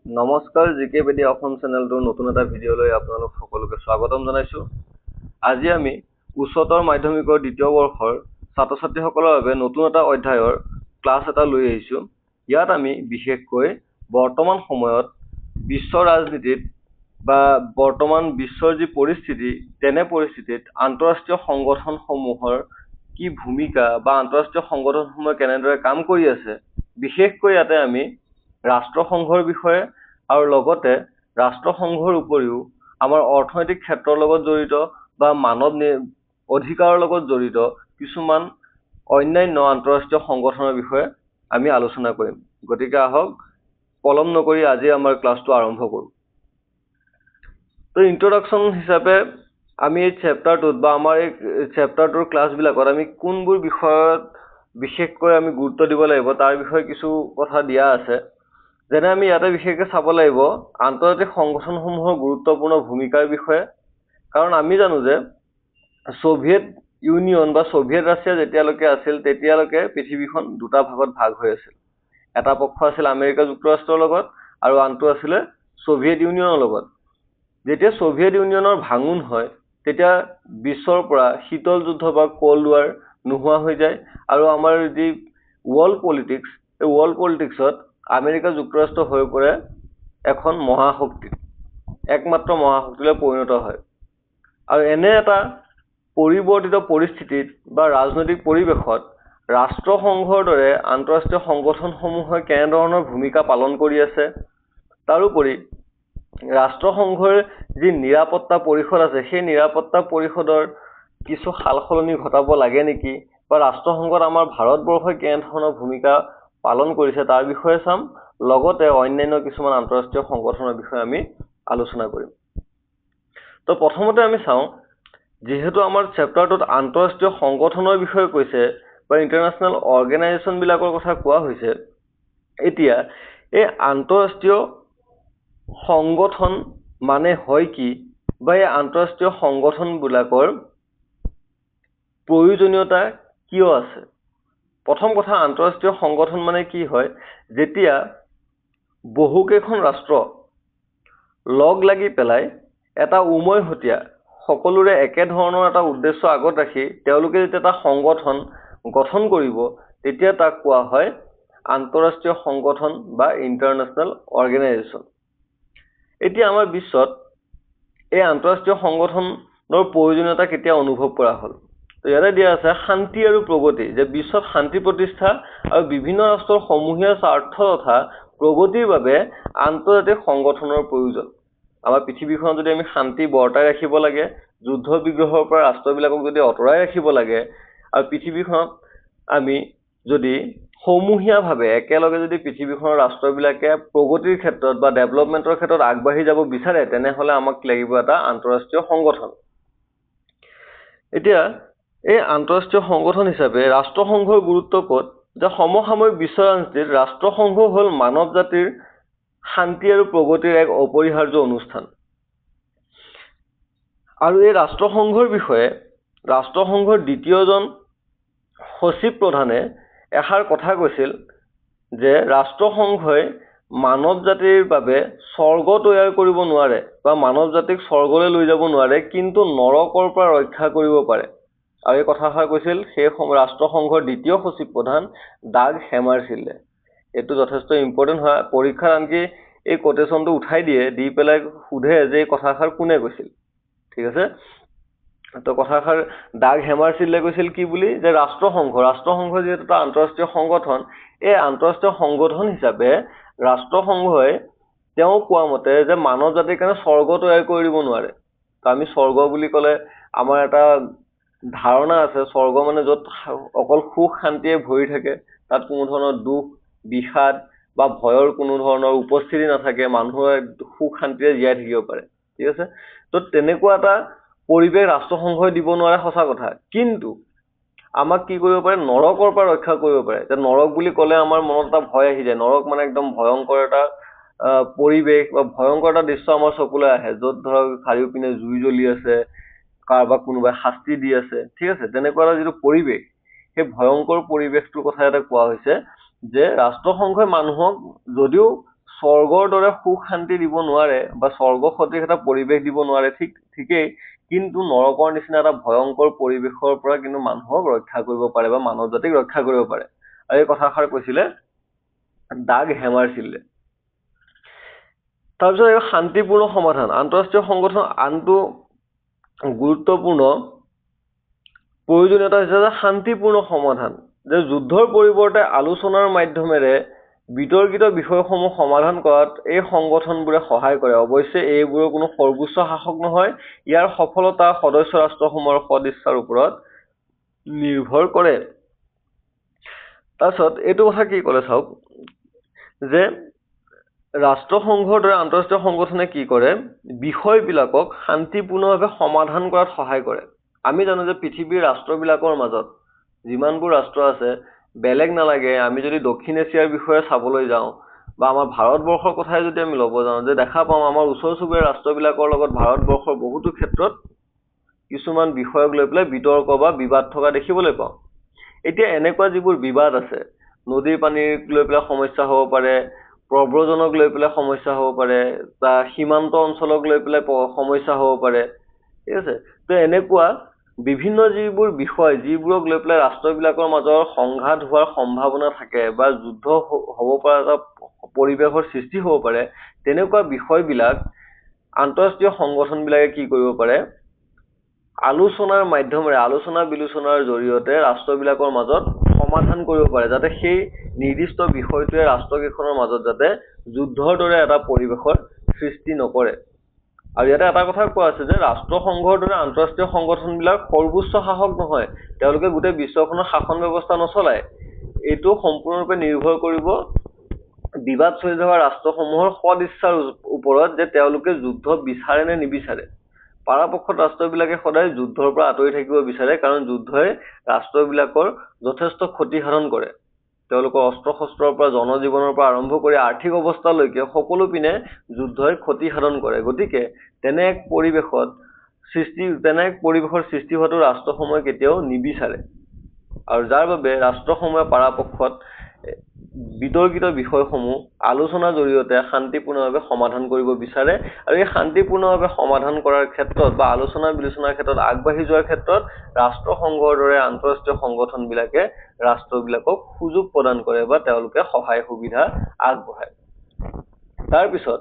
নমস্কাৰ জিকেপেডিয়া অসম চেনেলটোৰ নতুন এটা ভিডিঅ'লৈ আপোনালোক সকলোকে স্বাগতম জনাইছোঁ। আজি আমি উচ্চতৰ মাধ্যমিকৰ দ্বিতীয় বৰ্ষৰ ছাত্ৰ ছাত্ৰীসকলৰ বাবে নতুন এটা অধ্যায়ৰ ক্লাছ এটা লৈ আহিছোঁ। ইয়াত আমি বিশেষকৈ বৰ্তমান সময়ত বিশ্ব ৰাজনীতিত বা বৰ্তমান বিশ্বৰ যি পৰিস্থিতি, তেনে পৰিস্থিতিত আন্তঃৰাষ্ট্ৰীয় সংগঠনসমূহৰ কি ভূমিকা বা আন্তঃৰাষ্ট্ৰীয় সংগঠনসমূহে কেনেদৰে কাম কৰি আছে, বিশেষকৈ ইয়াতে আমি ৰাষ্ট্ৰসংঘৰ বিষয়ে আৰু লগতে ৰাষ্ট্ৰসংঘৰ উপৰিও আমাৰ অৰ্থনৈতিক ক্ষেত্ৰৰ লগত জড়িত বা মানৱ অধিকাৰৰ লগত জড়িত কিছুমান অন্যান্য আন্তঃৰাষ্ট্ৰীয় সংগঠনৰ বিষয়ে আমি আলোচনা কৰিম। গতিকে আহক পলম নকৰি আজি আমাৰ ক্লাছটো আৰম্ভ কৰোঁ। তো ইন্ট্ৰডাকশ্যন হিচাপে আমি এই চেপ্টাৰটোত বা আমাৰ এই চেপ্টাৰটোৰ ক্লাছবিলাকত আমি কোনবোৰ বিষয়ত বিশেষকৈ আমি গুৰুত্ব দিব লাগিব তাৰ বিষয়ে কিছু কথা দিয়া আছে। যেনে আমি ইয়াতে বিশেষকৈ চাব লাগিব আন্তৰ্জাতিক সংগঠনসমূহৰ গুৰুত্বপূৰ্ণ ভূমিকাৰ বিষয়ে। কাৰণ আমি জানো যে ছ'ভিয়েট ইউনিয়ন বা ছ'ভিয়েট ৰাছিয়া যেতিয়ালৈকে আছিল তেতিয়ালৈকে পৃথিৱীখন দুটা ভাগত ভাগ হৈ আছিল। এটা পক্ষ আছিল আমেৰিকা যুক্তৰাষ্ট্ৰৰ লগত আৰু আনটো আছিলে ছ'ভিয়েট ইউনিয়নৰ লগত। যেতিয়া ছ'ভিয়েট ইউনিয়নৰ ভাঙোন হয় তেতিয়া বিশ্বৰ পৰা শীতল যুদ্ধ বা কল্ড ৱাৰ নোহোৱা হৈ যায় আৰু আমাৰ যি ৱৰ্ল্ড পলিটিক্স, এই ৱৰ্ল্ড পলিটিক্সত আমেৰিকা যুক্তৰাষ্ট্ৰ হৈ পৰে এখন মহাশক্তি, একমাত্ৰ মহাশক্তিলৈ পৰিণত হয়। আৰু এনে এটা পৰিৱৰ্তিত পৰিস্থিতিত বা ৰাজনৈতিক পৰিৱেশত ৰাষ্ট্ৰসংঘৰ দৰে আন্তঃৰাষ্ট্ৰীয় সংগঠনসমূহে কেনেধৰণৰ ভূমিকা পালন কৰি আছে, তাৰোপৰি ৰাষ্ট্ৰসংঘৰ যি নিৰাপত্তা পৰিষদ আছে সেই নিৰাপত্তা পৰিষদৰ কিছু সাল সলনি ঘটাব লাগে নেকি, বা ৰাষ্ট্ৰসংঘত আমাৰ ভাৰতবৰ্ষই কেনেধৰণৰ ভূমিকা পালন কৰিছে তাৰ বিষয়ে চাম। লগতে অন্যান্য কিছুমান আন্তঃৰাষ্ট্ৰীয় সংগঠনৰ বিষয়ে আমি আলোচনা কৰিম। তো প্ৰথমতে আমি চাওঁ, যিহেতু আমাৰ চেপ্টাৰটোত আন্তঃৰাষ্ট্ৰীয় সংগঠনৰ বিষয়ে কৈছে বা ইণ্টাৰনেশ্যনেল অৰ্গেনাইজেশ্যনবিলাকৰ কথা কোৱা হৈছে, এতিয়া এই আন্তঃৰাষ্ট্ৰীয় সংগঠন মানে হয় কি, বা এই আন্তঃৰাষ্ট্ৰীয় সংগঠনবিলাকৰ প্ৰয়োজনীয়তা কিয় আছে। প্ৰথম কথা, আন্তঃৰাষ্ট্ৰীয় সংগঠন মানে কি হয়, যেতিয়া বহুকেইখন ৰাষ্ট্ৰ লগ লাগি পেলাই এটা উমৈহতীয়া সকলোৰে একেধৰণৰ এটা উদ্দেশ্য আগত ৰাখি তেওঁলোকে যেতিয়া এটা সংগঠন গঠন কৰিব তেতিয়া তাক কোৱা হয় আন্তঃৰাষ্ট্ৰীয় সংগঠন বা ইণ্টাৰনেশ্যনেল অৰ্গেনাইজেশ্যন। এতিয়া আমাৰ বিশ্বত এই আন্তঃৰাষ্ট্ৰীয় সংগঠনৰ প্ৰয়োজনীয়তা কেতিয়া অনুভৱ কৰা হ'ল। তো ইয়াতে দিয়া আছে শান্তি আৰু প্ৰগতি, যে বিশ্বত শান্তি প্ৰতিষ্ঠা আৰু বিভিন্ন ৰাষ্ট্ৰৰ সমূহীয়া স্বাৰ্থ তথা প্ৰগতিৰ বাবে আন্তৰ্জাতিক সংগঠনৰ প্ৰয়োজন। আমাৰ পৃথিৱীখনত যদি আমি শান্তি বৰ্তাই ৰাখিব লাগে, যুদ্ধ বিগ্ৰহৰ পৰা ৰাষ্ট্ৰবিলাকক যদি আঁতৰাই ৰাখিব লাগে, আৰু পৃথিৱীখনত আমি যদি সমূহীয়াভাৱে একেলগে যদি পৃথিৱীখনৰ ৰাষ্ট্ৰবিলাকে প্ৰগতিৰ ক্ষেত্ৰত বা ডেভেলপমেণ্টৰ ক্ষেত্ৰত আগবাঢ়ি যাব বিচাৰে, তেনেহ'লে আমাক লাগিব এটা আন্তঃৰাষ্ট্ৰীয় সংগঠন। এতিয়া এই আন্তঃৰাষ্ট্ৰীয় সংগঠন হিচাপে ৰাষ্ট্ৰসংঘৰ গুৰুত্ব ক'ত, যে সমসাময়িক বিশ্ব ৰাজনীতিত ৰাষ্ট্ৰসংঘ হ'ল মানৱ জাতিৰ শান্তি আৰু প্ৰগতিৰ এক অপৰিহাৰ্য অনুষ্ঠান। আৰু এই ৰাষ্ট্ৰসংঘৰ বিষয়ে ৰাষ্ট্ৰসংঘৰ দ্বিতীয়জন সচিব প্ৰধানে এষাৰ কথা কৈছিল, যে ৰাষ্ট্ৰসংঘই মানৱ জাতিৰ বাবে স্বৰ্গ তৈয়াৰ কৰিব নোৱাৰে বা মানৱ জাতিক স্বৰ্গলৈ লৈ যাব নোৱাৰে, কিন্তু নৰকৰ পৰা ৰক্ষা কৰিব পাৰে। আৰু এই কথাষাৰ কৈছিল সেই ৰাষ্ট্ৰসংঘৰ দ্বিতীয় সচিব প্ৰধান ডাগ হেমাৰশ্বিল্ডে। এইটো যথেষ্ট ইম্পৰ্টেণ্ট হয়, পৰীক্ষাত আনকি এই কোটেশ্যনটো উঠাই দি পেলাই সোধে যে এই কথাষাৰ কোনে কৈছিল। ঠিক আছে, তো কথাষাৰ ডাগ হেমাৰশ্বিল্ডে কৈছিল কি বুলি, যে ৰাষ্ট্ৰসংঘ যিহেতু এটা আন্তঃৰাষ্ট্ৰীয় সংগঠন, এই আন্তঃৰাষ্ট্ৰীয় সংগঠন হিচাপে ৰাষ্ট্ৰসংঘই তেওঁ কোৱা মতে যে মানৱ জাতিৰ কাৰণে স্বৰ্গ তৈয়াৰ কৰি দিব নোৱাৰে। তো আমি স্বৰ্গ বুলি ক'লে আমাৰ এটা ধাৰণা আছে, স্বৰ্গ মানে য'ত অকল সুখ শান্তিয়ে ভৰি থাকে, তাত কোনো ধৰণৰ দুখ বিষাদ বা ভয়ৰ কোনো ধৰণৰ উপস্থিতি নাথাকে, মানুহে সুখ শান্তিৰে জীয়াই থাকিব পাৰে। ঠিক আছে, তো তেনেকুৱা এটা পৰিৱেশ ৰাষ্ট্ৰসংঘই দিব নোৱাৰে, সঁচা কথা। কিন্তু আমাক কি কৰিব পাৰে, নৰকৰ পৰা ৰক্ষা কৰিব পাৰে। যে নৰক বুলি ক'লে আমাৰ মনত এটা ভয় আহি যায়, নৰক মানে একদম ভয়ংকৰ এটা পৰিৱেশ বা ভয়ংকৰ এটা দৃশ্য আমাৰ চকুলৈ আহে, য'ত ধৰক চাৰিওপিনে জুই জ্বলি আছে, কাৰোবাক কোনোবাই শাস্তি দি আছে। ঠিক আছে, তেনেকুৱা এটা যিটো পৰিৱেশ, সেই ভয়ংকৰ পৰিৱেশটোৰ কথা এটা কোৱা হৈছে, যে ৰাষ্ট্ৰসংঘই মানুহক যদিও স্বৰ্গৰ দৰে সুখ শান্তি দিব নোৱাৰে বা স্বৰ্গ সদৃশ এটা পৰিৱেশ দিব নোৱাৰে ঠিকেই, কিন্তু নৰকৰ নিচিনা এটা ভয়ংকৰ পৰিৱেশৰ পৰা কিন্তু মানুহক ৰক্ষা কৰিব পাৰে বা মানৱ জাতিক ৰক্ষা কৰিব পাৰে। আৰু এই কথাষাৰ কৈছিলে ডাগ হেমাৰচিল্ডে। তাৰপিছত এই শান্তিপূৰ্ণ সমাধান। আন্তঃৰাষ্ট্ৰীয় সংগঠন আনটো গুৰুত্বপূৰ্ণ প্ৰয়োজনীয়তা হৈছে যে শান্তিপূৰ্ণ সমাধান, যে যুদ্ধৰ পৰিৱৰ্তে আলোচনাৰ মাধ্যমেৰে বিতৰ্কিত বিষয়সমূহ সমাধান কৰাত এই সংগঠনবোৰে সহায় কৰে। অৱশ্যে এইবোৰৰ কোনো সৰ্বোচ্চ শাসক নহয়। ইয়াৰ সফলতা সদস্য ৰাষ্ট্ৰসমূহৰ সদিচ্ছাৰ ওপৰত নিৰ্ভৰ কৰে। তাৰপিছত এইটো কথা কি ক'লে চাওক, যে ৰাষ্ট্ৰসংঘৰ দৰে আন্তঃৰাষ্ট্ৰীয় সংগঠনে কি কৰে, বিষয়বিলাকক শান্তিপূৰ্ণভাৱে সমাধান কৰাত সহায় কৰে। আমি জানো যে পৃথিৱীৰ ৰাষ্ট্ৰবিলাকৰ মাজত যিমানবোৰ ৰাষ্ট্ৰ আছে, বেলেগ নালাগে, আমি যদি দক্ষিণ এছিয়াৰ বিষয়ে চাবলৈ যাওঁ বা আমাৰ ভাৰতবৰ্ষৰ কথাই যদি আমি ল'ব যাওঁ, যে দেখা পাওঁ আমাৰ ওচৰ চুবুৰীয়া ৰাষ্ট্ৰবিলাকৰ লগত ভাৰতবৰ্ষৰ বহুতো ক্ষেত্ৰত কিছুমান বিষয়ক লৈ পেলাই বিতৰ্ক বা বিবাদ থকা দেখিবলৈ পাওঁ। এতিয়া এনেকুৱা যিবোৰ বিবাদ আছে, নদীৰ পানীক লৈ পেলাই সমস্যা হ'ব পাৰে, প্ৰব্ৰজনক লৈ পেলাই সমস্যা হ'ব পাৰে, বা সীমান্ত অঞ্চলক লৈ পেলাই সমস্যা হ'ব পাৰে, ঠিক আছে। তো এনেকুৱা বিভিন্ন যিবোৰ বিষয়, যিবোৰক লৈ পেলাই ৰাষ্ট্ৰবিলাকৰ মাজৰ সংঘাত হোৱাৰ সম্ভাৱনা থাকে বা যুদ্ধ হ'ব পৰা এটা পৰিৱেশৰ সৃষ্টি হ'ব পাৰে, তেনেকুৱা বিষয়বিলাক আন্তঃৰাষ্ট্ৰীয় সংগঠনবিলাকে কি কৰিব পাৰে, আলোচনাৰ মাধ্যমেৰে, আলোচনা বিলোচনাৰ জৰিয়তে ৰাষ্ট্ৰবিলাকৰ মাজত সমাধান কৰিব পাৰে, যাতে সেই নিৰ্দিষ্ট বিষয়টোৱে ৰাষ্ট্ৰকেইখনৰ মাজত যাতে যুদ্ধৰ দৰে এটা পৰিৱেশৰ সৃষ্টি নকৰে। আৰু ইয়াতে এটা কথা কোৱা আছে যে ৰাষ্ট্ৰসংঘৰ দৰে আন্তঃৰাষ্ট্ৰীয় সংগঠনবিলাক সৰ্বোচ্চ শাসক নহয়, তেওঁলোকে গোটেই বিশ্বখনৰ শাসন ব্যৱস্থা নচলায়। এইটো সম্পূৰ্ণৰূপে নিৰ্ভৰ কৰিব বিবাদ চলি থকা ৰাষ্ট্ৰসমূহৰ সদিচ্ছাৰ ওপৰত, যে তেওঁলোকে যুদ্ধ বিচাৰে নে নিবিচাৰে। পৰাপক্ষত ৰাষ্ট্ৰবিলাকে সদায় যুদ্ধৰ পৰা আঁতৰি থাকিব বিচাৰে, কাৰণ যুদ্ধই ৰাষ্ট্ৰবিলাকৰ যথেষ্ট ক্ষতি সাধন কৰে। তেওঁলোকৰ অস্ত্ৰ শস্ত্ৰৰ পৰা, জনজীৱনৰ পৰা আৰম্ভ কৰি আৰ্থিক অৱস্থালৈকে সকলো পিনে যুদ্ধই ক্ষতি সাধন কৰে। গতিকে তেনে এক পৰিৱেশৰ সৃষ্টি হোৱাটো ৰাষ্ট্ৰসমূহে কেতিয়াও নিবিচাৰে, আৰু যাৰ বাবে ৰাষ্ট্ৰসমূহে পৰাপক্ষত বিতৰ্কিত বিষয়সমূহ আলোচনাৰ জৰিয়তে শান্তিপূৰ্ণভাৱে সমাধান কৰিব বিচাৰে। আৰু এই শান্তিপূৰ্ণভাৱে সমাধান কৰাৰ ক্ষেত্ৰত বা আলোচনা বিলোচনাৰ ক্ষেত্ৰত আগবাঢ়ি যোৱাৰ ক্ষেত্ৰত ৰাষ্ট্ৰসংঘৰ দৰে আন্তঃৰাষ্ট্ৰীয় সংগঠনবিলাকে ৰাষ্ট্ৰবিলাকক সুযোগ প্ৰদান কৰে বা তেওঁলোকে সহায় সুবিধা আগবঢ়ায়। তাৰপিছত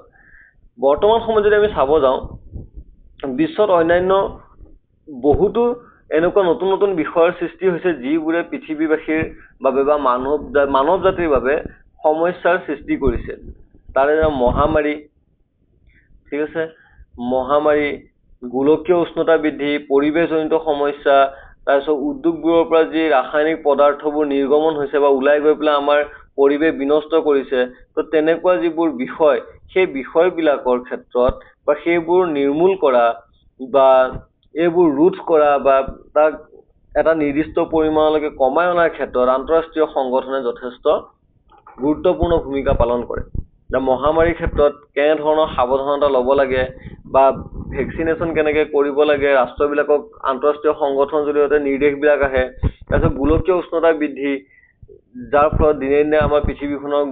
বৰ্তমান সময়ত যদি আমি চাব যাওঁ, বিশ্বত অন্যান্য বহুতো এনেকুৱা নতুন নতুন বিষয়ৰ সৃষ্টি হৈছে, যিবোৰে পৃথিৱীবাসীৰ বাবে বা মানৱ জাতিৰ বাবে সমস্যাৰ সৃষ্টি কৰিছে। তাৰে মহামাৰী, ঠিক আছে, মহামাৰী, গোলকীয় উষ্ণতা বৃদ্ধি, পৰিৱেশজনিত সমস্যা, তাৰপিছত উদ্যোগবোৰৰ পৰা যি ৰাসায়নিক পদাৰ্থবোৰ নিৰ্গমন হৈছে বা ওলাই গৈ পেলাই আমাৰ পৰিৱেশ বিনষ্ট কৰিছে। তো তেনেকুৱা যিবোৰ বিষয়, সেই বিষয়বিলাকৰ ক্ষেত্ৰত বা সেইবোৰ নিৰ্মূল কৰা বা এইবোৰ ৰোধ কৰা বা তাক এটা নিৰ্দিষ্ট পৰিমাণলৈকে কমাই অনাৰ ক্ষেত্ৰত আন্তঃৰাষ্ট্ৰীয় সংগঠনে যথেষ্ট গুৰুত্বপূৰ্ণ ভূমিকা পালন কৰে। মহামাৰীৰ ক্ষেত্ৰত কেনেধৰণৰ সাৱধানতা ল'ব লাগে বা ভেকচিনেশ্যন কেনেকৈ কৰিব লাগে, ৰাষ্ট্ৰবিলাকক আন্তঃৰাষ্ট্ৰীয় সংগঠনৰ জৰিয়তে নিৰ্দেশবিলাক আহে। তাৰপিছত গোলকীয় উষ্ণতা বৃদ্ধি, যাৰ ফলত দিনে দিনে আমাৰ পৃথিৱীখনৰ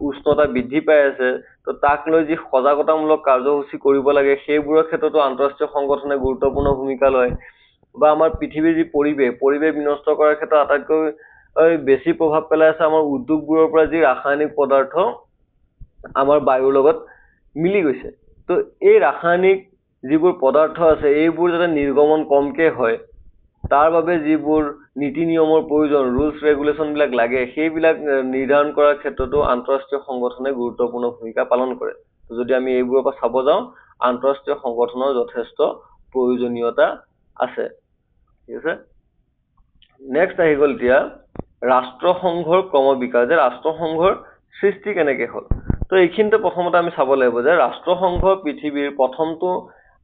উষ্ণতা বৃদ্ধি পাই আছে, তো তাক লৈ যি সজাগতামূলক কাৰ্যসূচী কৰিব লাগে, সেইবোৰৰ ক্ষেত্ৰতো আন্তঃৰাষ্ট্ৰীয় সংগঠনে গুৰুত্বপূৰ্ণ ভূমিকা লয়। বা আমাৰ পৃথিৱীৰ যি পৰিৱেশ বিনষ্ট কৰাৰ ক্ষেত্ৰত আটাইতকৈ বেছি প্ৰভাৱ পেলাই আছে আমাৰ উদ্যোগবোৰৰ পৰা যি ৰাসায়নিক পদাৰ্থ আমাৰ বায়ুৰ লগত মিলি গৈছে। তো এই ৰাসায়নিক যিবোৰ পদাৰ্থ আছে, এইবোৰ যাতে নিৰ্গমন কমকৈ হয়, তাৰ বাবে যিবোৰ নীতি নিয়মৰ প্ৰয়োজন, ৰুলছ ৰেগুলেশ্যনবিলাক লাগে, সেইবিলাক নিৰ্ধাৰণ কৰাৰ ক্ষেত্ৰতো আন্তঃৰাষ্ট্ৰীয় সংগঠনে গুৰুত্বপূৰ্ণ ভূমিকা পালন কৰে। যদি আমি এইবোৰৰ পৰা চাব যাওঁ, আন্তঃৰাষ্ট্ৰীয় সংগঠনৰ যথেষ্ট প্ৰয়োজনীয়তা আছে, ঠিক আছে। নেক্সট আহি গ'ল এতিয়া ৰাষ্ট্ৰসংঘৰ ক্ৰমবিকাশ, যে ৰাষ্ট্ৰসংঘৰ সৃষ্টি কেনেকৈ হ'ল। তো এইখিনিতে প্ৰথমতে আমি চাব লাগিব যে ৰাষ্ট্ৰসংঘ পৃথিৱীৰ প্ৰথমটো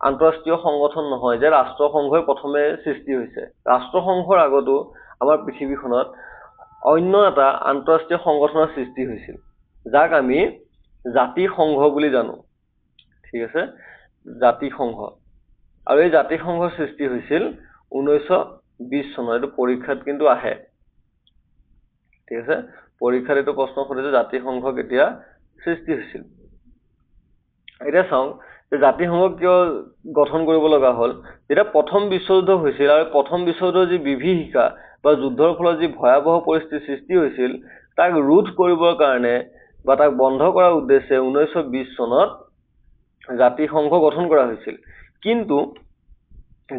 আন্তঃৰাষ্ট্ৰীয় সংগঠন নহয় যে ৰাষ্ট্ৰসংঘই প্ৰথমে সৃষ্টি হৈছে। ৰাষ্ট্ৰসংঘৰ আগতো আমাৰ পৃথিৱীখনত অন্য এটা আন্তঃৰাষ্ট্ৰীয় সংগঠনৰ সৃষ্টি হৈছিল, যাক আমি জাতিসংঘ বুলি জানো, ঠিক আছে, জাতিসংঘ। আৰু এই জাতিসংঘৰ সৃষ্টি হৈছিল 1920 চনত। এইটো পৰীক্ষাত কিন্তু আহে, ঠিক আছে, পৰীক্ষাত এইটো প্ৰশ্ন সুধিছে জাতিসংঘ কেতিয়া সৃষ্টি হৈছিল। এতিয়া চাওঁ যে জাতিসংঘ কিয় গঠন কৰিব লগা হ'ল। যেতিয়া প্ৰথম বিশ্বযুদ্ধ হৈছিল আৰু প্ৰথম বিশ্বযুদ্ধৰ যি বিভীষিকা বা যুদ্ধৰ ফলত যি ভয়াৱহ পৰিস্থিতিৰ সৃষ্টি হৈছিল তাক ৰোধ কৰিবৰ কাৰণে বা তাক বন্ধ কৰাৰ উদ্দেশ্যে 1920 চনত জাতিসংঘ গঠন কৰা হৈছিল। কিন্তু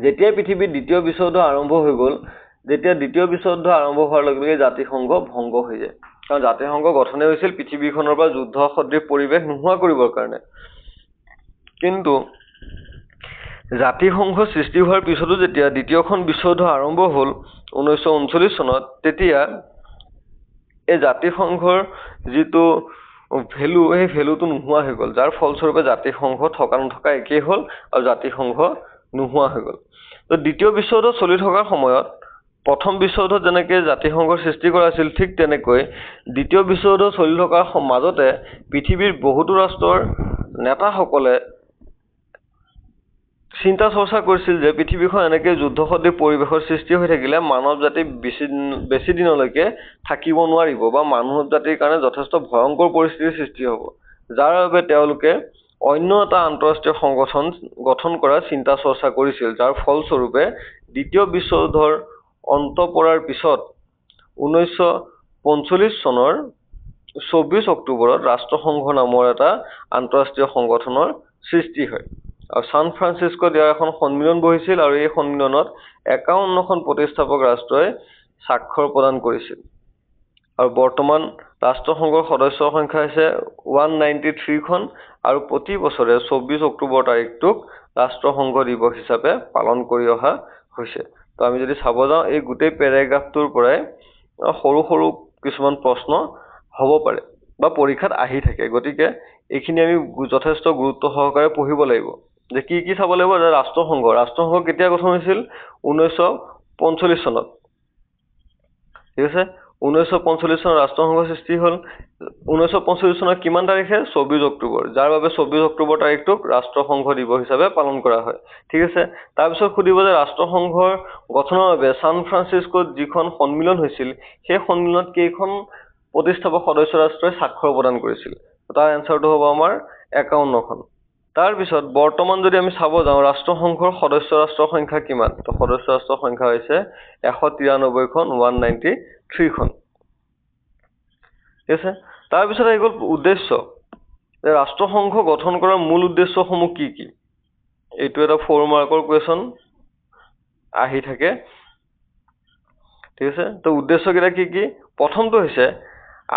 যেতিয়া পৃথিৱীত দ্বিতীয় বিশ্বযুদ্ধ আৰম্ভ হৈ গ'ল, যেতিয়া দ্বিতীয় বিশ্বযুদ্ধ আৰম্ভ হোৱাৰ লগে লগে জাতিসংঘ ভংগ হৈ যায়। কাৰণ জাতিসংঘ গঠনে হৈছিল পৃথিৱীখনৰ পৰা যুদ্ধ সদৃশ পৰিৱেশ নোহোৱা কৰিবৰ কাৰণে। কিন্তু জাতিসংঘ সৃষ্টি হোৱাৰ পিছতো যেতিয়া দ্বিতীয়খন বিশ্বযুদ্ধ আৰম্ভ হ'ল 1939 চনত, তেতিয়া এই জাতিসংঘৰ যিটো ভেলু, সেই ভেলুটো নোহোৱা হৈ গ'ল, যাৰ ফলস্বৰূপে জাতিসংঘ থকা নথকা একেই হ'ল আৰু জাতিসংঘ নোহোৱা হৈ গ'ল। তো দ্বিতীয় বিশ্বযুদ্ধ চলি থকাৰ সময়ত প্ৰথম বিশ্বযুদ্ধত যেনেকৈ জাতিসংঘৰ সৃষ্টি কৰা আছিল, ঠিক তেনেকৈ দ্বিতীয় বিশ্বযুদ্ধ চলি থকাৰ মাজতে পৃথিৱীৰ বহুতো ৰাষ্ট্ৰৰ নেতাসকলে চিন্তা চৰ্চা কৰিছিল যে পৃথিৱীখন এনেকৈ যুদ্ধসদৃশ পৰিৱেশৰ সৃষ্টি হৈ থাকিলে মানৱ জাতি বেছি দিনলৈকে থাকিব নোৱাৰিব বা মানৱ জাতিৰ কাৰণে যথেষ্ট ভয়ংকৰ পৰিস্থিতিৰ সৃষ্টি হ'ব, যাৰ বাবে তেওঁলোকে অন্য এটা আন্তঃৰাষ্ট্ৰীয় সংগঠন গঠন কৰাৰ চিন্তা চৰ্চা কৰিছিল, যাৰ ফলস্বৰূপে দ্বিতীয় বিশ্বযুদ্ধৰ অন্ত পৰাৰ পিছত 1945 চনৰ 24 অক্টোবৰত ৰাষ্ট্ৰসংঘ নামৰ এটা আন্তঃৰাষ্ট্ৰীয় সংগঠনৰ সৃষ্টি হয়। আৰু ছান ফ্ৰান্সিস্কোত ইয়াৰ এখন সন্মিলন বহিছিল আৰু এই সন্মিলনত 51খন প্ৰতিষ্ঠাপক ৰাষ্ট্ৰই স্বাক্ষৰ প্ৰদান কৰিছিল। আৰু বৰ্তমান ৰাষ্ট্ৰসংঘৰ সদস্যৰ সংখ্যা হৈছে 193খন আৰু প্ৰতি বছৰে 24 অক্টোবৰ তাৰিখটোক ৰাষ্ট্ৰসংঘ দিৱস হিচাপে পালন কৰি অহা হৈছে। তো আমি যদি চাব যাওঁ, এই গোটেই পেৰেগ্ৰাফটোৰ পৰাই সৰু সৰু কিছুমান প্ৰশ্ন হ'ব পাৰে বা পৰীক্ষাত আহি থাকে। গতিকে এইখিনি আমি যথেষ্ট গুৰুত্ব সহকাৰে পঢ়িব লাগিব। যে কি কি চাব লাগিব, যে ৰাষ্ট্ৰসংঘ কেতিয়া গঠন হৈছিল? 1945 চনত। ঠিক আছে, 1945 চনত ৰাষ্ট্ৰসংঘ সৃষ্টি হ'ল। 1945 চনৰ কিমান তাৰিখে? 24 অক্টোবৰ, যাৰ বাবে 24 অক্টোবৰ তাৰিখটোক ৰাষ্ট্ৰসংঘ দিৱস হিচাপে পালন কৰা হয়। ঠিক আছে, তাৰপিছত সুধিব যে ৰাষ্ট্ৰসংঘৰ গঠনৰ বাবে ছান ফ্ৰান্সিস্কোত যিখন সন্মিলন হৈছিল, সেই সন্মিলনত কেইখন প্ৰতিষ্ঠাপক সদস্য ৰাষ্ট্ৰই স্বাক্ষৰ প্ৰদান কৰিছিল? তাৰ এনচাৰটো হ'ব আমাৰ 51খন। তাৰপিছত বৰ্তমান যদি আমি চাব যাওঁ, ৰাষ্ট্ৰসংঘৰ সদস্য ৰাষ্ট্ৰৰ সংখ্যা কিমান? তো সদস্য ৰাষ্ট্ৰৰ সংখ্যা হৈছে 193খন, 193খন। ঠিক আছে, তাৰপিছত আহি গ'ল উদ্দেশ্য, যে ৰাষ্ট্ৰসংঘ গঠন কৰাৰ মূল উদ্দেশ্যসমূহ কি কি? এইটো এটা 4 মাৰ্কৰ কুৱেশ্যন আহি থাকে। ঠিক আছে, তো উদ্দেশ্যকেইটা কি কি? প্ৰথমটো হৈছে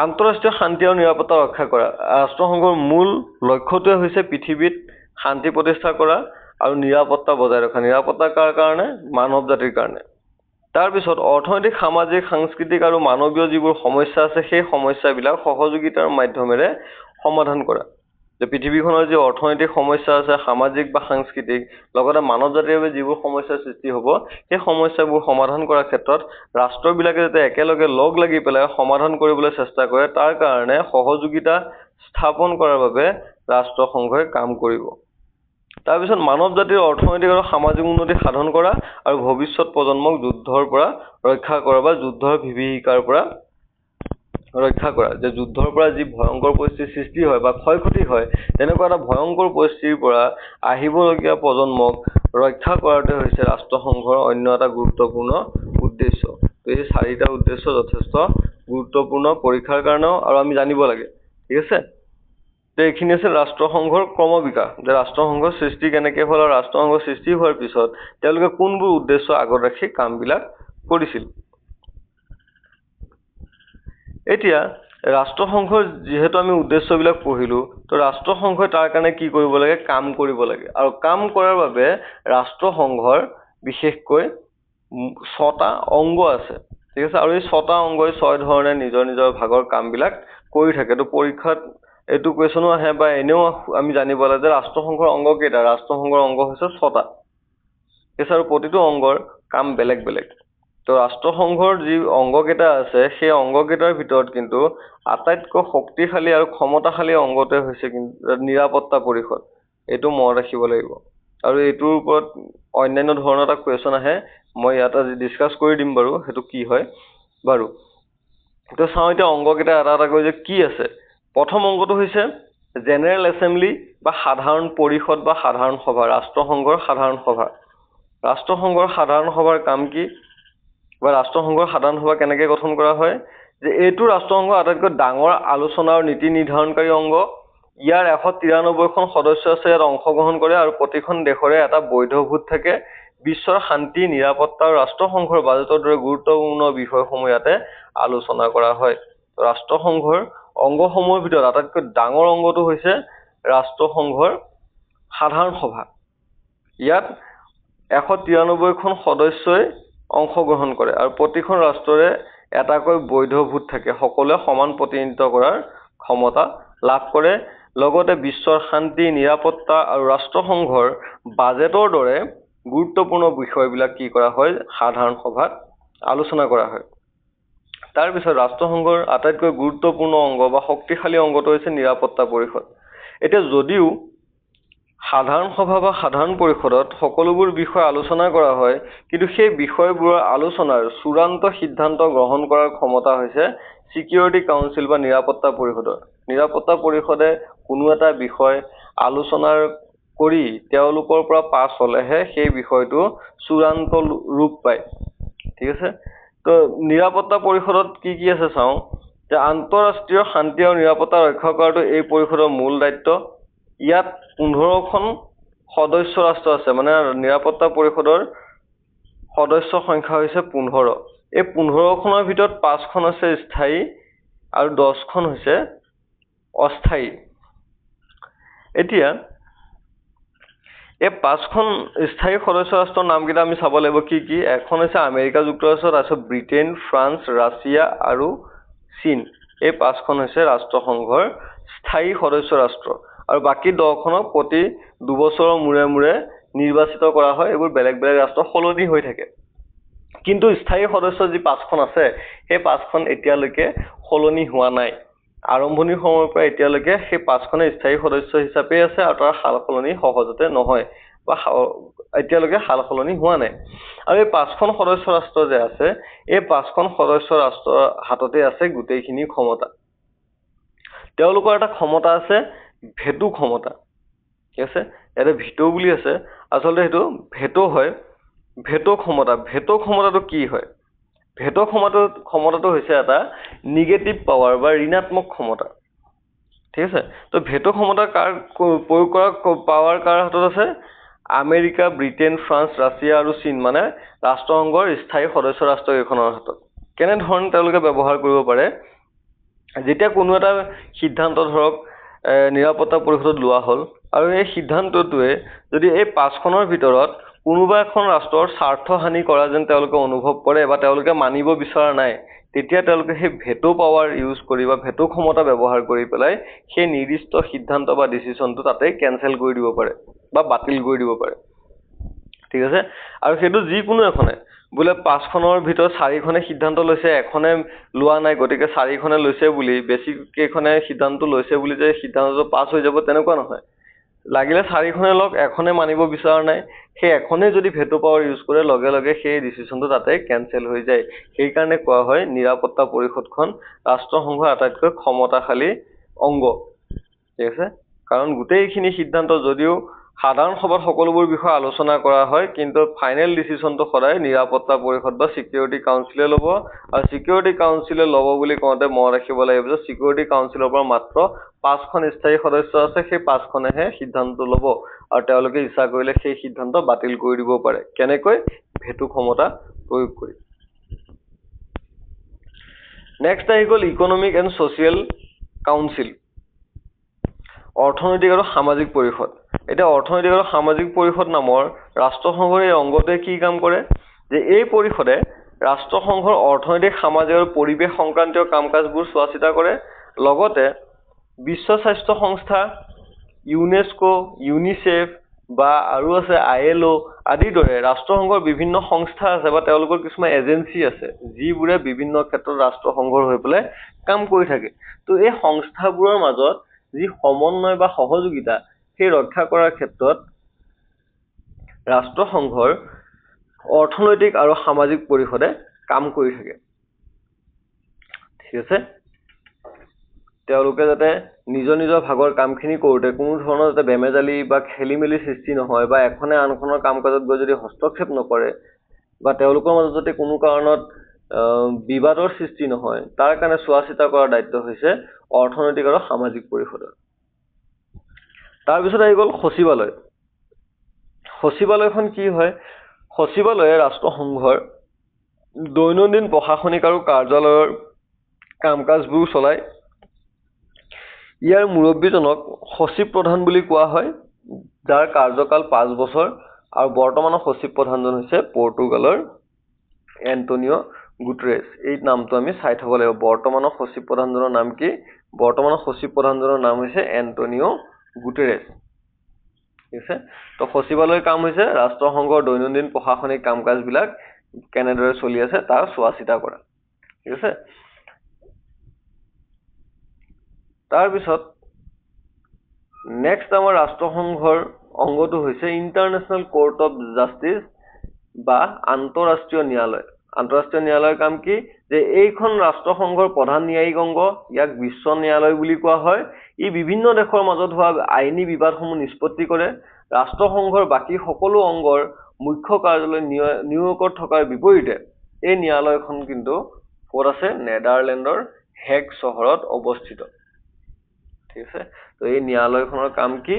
আন্তঃৰাষ্ট্ৰীয় শান্তি আৰু নিৰাপত্তা ৰক্ষা কৰা। ৰাষ্ট্ৰসংঘৰ মূল লক্ষ্যটোৱে হৈছে পৃথিৱীত শান্তি প্ৰতিষ্ঠা কৰা আৰু নিৰাপত্তা বজাই ৰখা। নিৰাপত্তা কাৰ কাৰণে? মানৱ জাতিৰ কাৰণে। তাৰপিছত অৰ্থনৈতিক, সামাজিক, সাংস্কৃতিক আৰু মানৱীয় যিবোৰ সমস্যা আছে, সেই সমস্যাবিলাক সহযোগিতাৰ মাধ্যমেৰে সমাধান কৰা। যে পৃথিৱীখনৰ যি অৰ্থনৈতিক সমস্যা আছে, সামাজিক বা সাংস্কৃতিক, লগতে মানৱ জাতিৰ বাবে যিবোৰ সমস্যাৰ সৃষ্টি হ'ব, সেই সমস্যাবোৰ সমাধান কৰাৰ ক্ষেত্ৰত ৰাষ্ট্ৰবিলাকে যাতে একেলগে লগ লাগি পেলাই সমাধান কৰিবলৈ চেষ্টা কৰে, তাৰ কাৰণে সহযোগিতা স্থাপন কৰাৰ বাবে ৰাষ্ট্ৰসংঘই কাম কৰিব। তাৰপিছত মানৱ জাতিৰ অৰ্থনৈতিক আৰু সামাজিক উন্নতি সাধন কৰা আৰু ভৱিষ্যত প্ৰজন্মক যুদ্ধৰ পৰা ৰক্ষা কৰা বা যুদ্ধৰ বিভীষিকাৰ পৰা ৰক্ষা কৰা। যে যুদ্ধৰ পৰা যি ভয়ংকৰ পৰিস্থিতিৰ সৃষ্টি হয় বা ক্ষয়ক্ষতি হয়, তেনেকুৱা এটা ভয়ংকৰ পৰিস্থিতিৰ পৰা আহিবলগীয়া প্ৰজন্মক ৰক্ষা কৰাটোৱে হৈছে ৰাষ্ট্ৰসংঘৰ অন্য এটা গুৰুত্বপূৰ্ণ উদ্দেশ্য। তো এই 4টা উদ্দেশ্য যথেষ্ট গুৰুত্বপূৰ্ণ পৰীক্ষাৰ কাৰণেও, আৰু আমি জানিব লাগে। ঠিক আছে, তো এইখিনি আছিল ৰাষ্ট্ৰসংঘৰ ক্ৰমবিকাশ, যে ৰাষ্ট্ৰসংঘৰ সৃষ্টি কেনেকৈ হ'ল আৰু ৰাষ্ট্ৰসংঘৰ সৃষ্টি হোৱাৰ পিছত তেওঁলোকে কোনবোৰ উদ্দেশ্য আগত ৰাখি কামবিলাক কৰিছিল। এতিয়া ৰাষ্ট্ৰসংঘৰ যিহেতু আমি উদ্দেশ্যবিলাক পঢ়িলোঁ, তো ৰাষ্ট্ৰসংঘই তাৰ কাৰণে কি কৰিব লাগে? কাম কৰিব লাগে। আৰু কাম কৰাৰ বাবে ৰাষ্ট্ৰসংঘৰ বিশেষকৈ 6টা অংগ আছে। ঠিক আছে, আৰু এই 6টা অংগই 6 ধৰণে নিজৰ নিজৰ ভাগৰ কামবিলাক কৰি থাকে। তো পৰীক্ষাত এইটো কুৱেশ্যনো আহে বা এনেও আমি জানিব লাগে যে ৰাষ্ট্ৰসংঘৰ অংগ কেইটা? ৰাষ্ট্ৰসংঘৰ অংগ হৈছে 6টা। ঠিক আছে, আৰু প্ৰতিটো অংগৰ কাম বেলেগ বেলেগ। তো ৰাষ্ট্ৰসংঘৰ যি অংগকেইটা আছে, সেই অংগকেইটাৰ ভিতৰত কিন্তু আটাইতকৈ শক্তিশালী আৰু ক্ষমতাশালী অংগটোৱে হৈছে কিন্তু নিৰাপত্তা পৰিষদ। এইটো মনত ৰাখিব লাগিব। আৰু এইটোৰ ওপৰত অন্যান্য ধৰণৰ এটা কুৱেশ্যন আহে, মই ইয়াত আজি ডিছকাছ কৰি দিম বাৰু, সেইটো কি হয় বাৰু। তো চাওঁ এতিয়া অংগকেইটা এটা এটাকৈ যে কি আছে। প্ৰথম অংগটো হৈছে জেনেৰেল এছেম্বলি বা সাধাৰণ পৰিষদ বা সাধাৰণ সভা, ৰাষ্ট্ৰসংঘৰ সাধাৰণ সভা। ৰাষ্ট্ৰসংঘৰ সাধাৰণ সভাৰ কাম কি বা ৰাষ্ট্ৰসংঘৰ সাধাৰণ সভা কেনেকৈ গঠন কৰা হয় যে এইটো ৰাষ্ট্ৰসংঘৰ আটাইতকৈ ডাঙৰ আলোচনা আৰু নীতি নিৰ্ধাৰণকাৰী অংগ। ইয়াৰ 193খন সদস্য আছে, ইয়াত অংশগ্ৰহণ কৰে আৰু প্ৰতিখন দেশৰে এটা বৈধ ভোট থাকে। বিশ্বৰ শান্তি, নিৰাপত্তা আৰু ৰাষ্ট্ৰসংঘৰ বাজেটৰ দৰে গুৰুত্বপূৰ্ণ বিষয়সমূহ ইয়াতে আলোচনা কৰা হয়। ৰাষ্ট্ৰসংঘৰ অংগসমূহৰ ভিতৰত আটাইতকৈ ডাঙৰ অংগটো হৈছে ৰাষ্ট্ৰসংঘৰ সাধাৰণ সভা। ইয়াত 193খন সদস্যই অংশগ্ৰহণ কৰে আৰু প্ৰতিখন ৰাষ্ট্ৰৰে এটাকৈ বৈধ ভোট থাকে। সকলোৱে সমান প্ৰতিনিধিত্ব কৰাৰ ক্ষমতা লাভ কৰে। লগতে বিশ্বৰ শান্তি, নিৰাপত্তা আৰু ৰাষ্ট্ৰসংঘৰ বাজেটৰ দৰে গুৰুত্বপূৰ্ণ বিষয়বিলাক কি কৰা হয় সাধাৰণ সভাত আলোচনা কৰা হয়। তাৰপিছত ৰাষ্ট্ৰসংঘৰ আটাইতকৈ গুৰুত্বপূৰ্ণ অংগ বা শক্তিশালী অংগটো হৈছে নিৰাপত্তা পৰিষদ। এতিয়া যদিও সাধাৰণ সভা বা সাধাৰণ পৰিষদত সকলোবোৰ বিষয় আলোচনা কৰা হয়, কিন্তু সেই বিষয়বোৰৰ আলোচনাৰ চূড়ান্ত সিদ্ধান্ত গ্ৰহণ কৰাৰ ক্ষমতা হৈছে ছিকিউৰিটি কাউন্সিল বা নিৰাপত্তা পৰিষদৰ। নিৰাপত্তা পৰিষদে কোনো এটা বিষয় আলোচনাৰ কৰি তেওঁলোকৰ পৰা পাছ হ'লেহে সেই বিষয়টো চূড়ান্ত ৰূপ পায়। ঠিক আছে, তো নিৰাপত্তা পৰিষদত কি কি আছে চাওঁ যে আন্তঃৰাষ্ট্ৰীয় শান্তি আৰু নিৰাপত্তা ৰক্ষা কৰাটো এই পৰিষদৰ মূল দায়িত্ব। ইয়াত 15খন সদস্য ৰাষ্ট্ৰ আছে, মানে নিৰাপত্তা পৰিষদৰ সদস্য সংখ্যা হৈছে 15। এই 15খনৰ ভিতৰত 5খন আছে স্থায়ী আৰু 10খন হৈছে অস্থায়ী। এতিয়া এই 5খন স্থায়ী সদস্য ৰাষ্ট্ৰৰ নামকেইটা আমি চাব লাগিব কি কি। এখন হৈছে আমেৰিকা যুক্তৰাষ্ট্ৰ, তাৰপিছত ব্ৰিটেইন, ফ্ৰান্স, ৰাছিয়া আৰু চীন। এই 5খন হৈছে ৰাষ্ট্ৰসংঘৰ স্থায়ী সদস্য ৰাষ্ট্ৰ আৰু বাকী 10খনক প্ৰতি 2 বছৰৰ মূৰে মূৰে নিৰ্বাচিত কৰা হয়। এইবোৰ বেলেগ বেলেগ ৰাষ্ট্ৰ সলনি হৈ থাকে। কিন্তু স্থায়ী সদস্য যি 5খন আছে সেই 5খন এতিয়ালৈকে সলনি হোৱা নাই। আৰম্ভণিৰ সময়ৰ পৰা এতিয়ালৈকে সেই 5খনে স্থায়ী সদস্য হিচাপে আছে আৰু তাৰ সাল সলনি সহজতে নহয় বা এতিয়ালৈকে সাল সলনি হোৱা নাই। আৰু এই 5খন সদস্য ৰাষ্ট্ৰ যে আছে, এই 5খন সদস্য ৰাষ্ট্ৰৰ হাততে আছে গোটেইখিনি ক্ষমতা। তেওঁলোকৰ এটা ক্ষমতা আছে ভেটো ক্ষমতা। ঠিক আছে, ইয়াতে ভিটো বুলি আছে, আচলতে সেইটো ভেটো হয়। ভেটো ক্ষমতা, ভেটো ক্ষমতাটো কি হয়? ভেটো ক্ষমতাটো হৈছে এটা নিগেটিভ পাৱাৰ বা ঋণাত্মক ক্ষমতা। ঠিক আছে, তো ভেটো ক্ষমতা প্ৰয়োগ কৰা পাৱাৰ কাৰ হাতত আছে? আমেৰিকা, ব্ৰিটেইন, ফ্ৰান্স, ৰাছিয়া আৰু চীন, মানে ৰাষ্ট্ৰসংঘৰ স্থায়ী সদস্য ৰাষ্ট্ৰকেইখনৰ হাতত। কেনেধৰণে তেওঁলোকে ব্যৱহাৰ কৰিব পাৰে? যেতিয়া কোনো এটা সিদ্ধান্ত ধৰক নিৰাপত্তা পৰিষদত লোৱা হ'ল আৰু এই সিদ্ধান্তটোৱে যদি এই 5খনৰ ভিতৰত কোনোবা এখন ৰাষ্ট্ৰৰ স্বাৰ্থ হানি কৰা যেন তেওঁলোকে অনুভৱ কৰে বা তেওঁলোকে মানিব বিচৰা নাই, তেতিয়া তেওঁলোকে সেই ভেটো পাৱাৰ ইউজ কৰি বা ভেটো ক্ষমতা ব্যৱহাৰ কৰি পেলাই সেই নিৰ্দিষ্ট সিদ্ধান্ত বা ডিচিশ্যনটো তাতে কেনচেল কৰি দিব পাৰে বা বাতিল কৰি দিব পাৰে। ঠিক আছে, আৰু সেইটো যিকোনো এখনে বোলে 5খনৰ ভিতৰত 4খনে সিদ্ধান্ত লৈছে, এখনে লোৱা নাই, গতিকে 4খনে লৈছে বুলি বেছি কেইখনে সিদ্ধান্ত লৈছে বুলি যে সিদ্ধান্তটো পাছ হৈ যাব তেনেকুৱা নহয়। লাগিলে 4খনে লওক, এখনে মানিব বিচৰা নাই, সেই এখনে যদি ভেটো পাৱাৰ ইউজ কৰে লগে লগে সেই ডিচিশ্যনটো তাতে কেনচেল হৈ যায়। সেইকাৰণে কোৱা হয় নিৰাপত্তা পৰিষদখন ৰাষ্ট্ৰসংঘৰ আটাইতকৈ ক্ষমতাশালী অংগ। ঠিক আছে, কাৰণ গোটেইখিনি সিদ্ধান্ত যদিও সাধাৰণ সভাত সকলোবোৰ বিষয় আলোচনা কৰা হয়, কিন্তু ফাইনেল ডিচিশ্যনটো সদায় নিৰাপত্তা পৰিষদ বা ছিকিউৰিটি কাউন্সিলে ল'ব। আৰু ছিকিউৰিটি কাউন্সিলে ল'ব বুলি কওঁতে মনত ৰাখিব লাগিব যে ছিকিউৰিটি কাউন্সিলৰ পৰা মাত্ৰ 5খন স্থায়ী সদস্য আছে, সেই 5খনেহে সিদ্ধান্ত ল'ব আৰু তেওঁলোকে ইচ্ছা কৰিলে সেই সিদ্ধান্ত বাতিল কৰি দিব পাৰে। কেনেকৈ? ভেটো ক্ষমতা প্ৰয়োগ কৰি। নেক্সট আহি গ'ল ইকনমিক এণ্ড ছ'চিয়েল কাউন্সিল, অৰ্থনৈতিক আৰু সামাজিক পৰিষদ। এতিয়া অৰ্থনৈতিক আৰু সামাজিক পৰিষদ নামৰ ৰাষ্ট্ৰসংঘৰ এই অংগটোৱে কি কাম কৰে যে এই পৰিষদে ৰাষ্ট্ৰসংঘৰ অৰ্থনৈতিক, সামাজিক আৰু পৰিৱেশ সংক্ৰান্তীয় কাম কাজবোৰ চোৱা চিতা কৰে। লগতে বিশ্ব স্বাস্থ্য সংস্থা, ইউনেস্কো, ইউনিচেফ বা আৰু আছে ILO আদিৰ দৰে ৰাষ্ট্ৰসংঘৰ বিভিন্ন সংস্থা আছে বা তেওঁলোকৰ কিছুমান এজেঞ্চি আছে যিবোৰে বিভিন্ন ক্ষেত্ৰত ৰাষ্ট্ৰসংঘৰ হৈ পেলাই কাম কৰি থাকে। তো এই সংস্থাবোৰৰ মাজত যি সমন্বয় বা সহযোগিতা সেই ৰক্ষা কৰাৰ ক্ষেত্ৰত ৰাষ্ট্ৰসংঘৰ অৰ্থনৈতিক আৰু সামাজিক পৰিষদে কাম কৰি থাকে। ঠিক আছে, তেওঁলোকে যাতে নিজৰ নিজৰ ভাগৰ কামখিনি কৰোঁতে কোনো ধৰণৰ যাতে বেমেজালি বা খেলি মেলি সৃষ্টি নহয় বা এখনে আনখনৰ কাম কাজত গৈ যদি হস্তক্ষেপ নকৰে বা তেওঁলোকৰ মাজত যাতে কোনো কাৰণত বিবাদৰ সৃষ্টি নহয় তাৰ কাৰণে চোৱা চিতা কৰাৰ দায়িত্ব হৈছে অৰ্থনৈতিক আৰু সামাজিক পৰিষদৰ। তাৰপিছত আহি গ'ল সচিবালয়। সচিবালয়খন কি হয়? সচিবালয়ে ৰাষ্ট্ৰসংঘৰ দৈনন্দিন প্ৰশাসনিক আৰু কাৰ্যালয়ৰ কাম কাজবোৰ চলায়। ইয়াৰ মুৰব্বীজনক সচিব প্ৰধান বুলি কোৱা হয়, যাৰ কাৰ্যকাল 5 বছৰ আৰু বৰ্তমানৰ সচিব প্ৰধানজন হৈছে পৰ্তুগালৰ এণ্টনিঅ গুটেৰেছ। এই নামটো আমি চাই থব লাগিব। বৰ্তমানৰ সচিব প্ৰধানজনৰ নাম কি? বৰ্তমানৰ সচিব প্ৰধানজনৰ নাম হৈছে এণ্টনিঅ গুটেৰেছ। ঠিক আছে? তো সচিবালয়ৰ কাম হৈছে ৰাষ্ট্ৰসংঘৰ দৈনন্দিন প্ৰশাসনিক কাম কাজবিলাক কেনেদৰে চলি আছে তাৰ চোৱা চিতা কৰা। ঠিক আছে? তাৰপিছত নেক্সট আমাৰ ৰাষ্ট্ৰসংঘৰ অংগটো হৈছে ইণ্টাৰনেশ্যনেল কোৰ্ট অফ জাষ্টিচ বা আন্তঃৰাষ্ট্ৰীয় ন্যায়ালয়। আন্তঃৰাষ্ট্ৰীয় ন্যায়ালয়ৰ কাম কি? যে এইখন ৰাষ্ট্ৰসংঘৰ প্ৰধান ন্যায়িক অংগ, ইয়াক বিশ্ব ন্যায়ালয় বুলি কোৱা হয়। ই বিভিন্ন দেশৰ মাজত হোৱা আইনী বিবাদসমূহ নিষ্পত্তি কৰে। ৰাষ্ট্ৰসংঘৰ বাকী সকলো অংগৰ মুখ্য কাৰ্যালয় নিউয়ৰ্কত থকাৰ বিপৰীতে এই ন্যায়ালয়খন কিন্তু ক'ত আছে? নেদাৰলেণ্ডৰ হেগ চহৰত অৱস্থিত। ঠিক আছে? তো এই ন্যায়ালয়খনৰ কাম কি?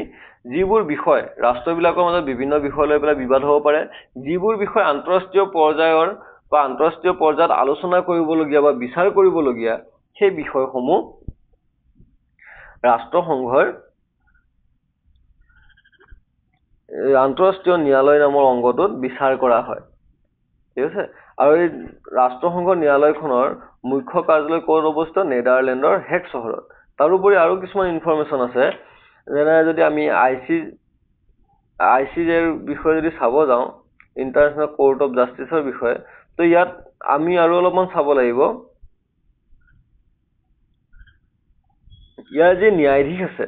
যিবোৰ বিষয় ৰাষ্ট্ৰবিলাকৰ মাজত বিভিন্ন বিষয় লৈ পেলাই বিবাদ হ'ব পাৰে, যিবোৰ বিষয় আন্তঃৰাষ্ট্ৰীয় পৰ্যায়ৰ বা আন্তঃৰাষ্ট্ৰীয় পৰ্যায়ত আলোচনা কৰিবলগীয়া বা বিচাৰ কৰিবলগীয়া, সেই বিষয়সমূহ ৰাষ্ট্ৰসংঘৰ আন্তঃৰাষ্ট্ৰীয় ন্যায়ালয় নামৰ অংগটোত বিচাৰ কৰা হয়। ঠিক আছে? আৰু এই ৰাষ্ট্ৰসংঘৰ ন্যায়ালয়খনৰ মুখ্য কাৰ্যালয় ক'ত অৱস্থিত? নেদাৰলেণ্ডৰ হেগ চহৰত। তাৰোপৰি আৰু কিছুমান ইনফৰমেশ্যন আছে, যেনে যদি আমি ICJৰ বিষয়ে যদি চাব যাওঁ, ইণ্টাৰনেশ্যনেল কোৰ্ট অফ জাষ্টিচৰ বিষয়ে, তো ইয়াত আমি আৰু অলপমান চাব লাগিব। ইয়াৰ যি ন্যায়াধীশ আছে,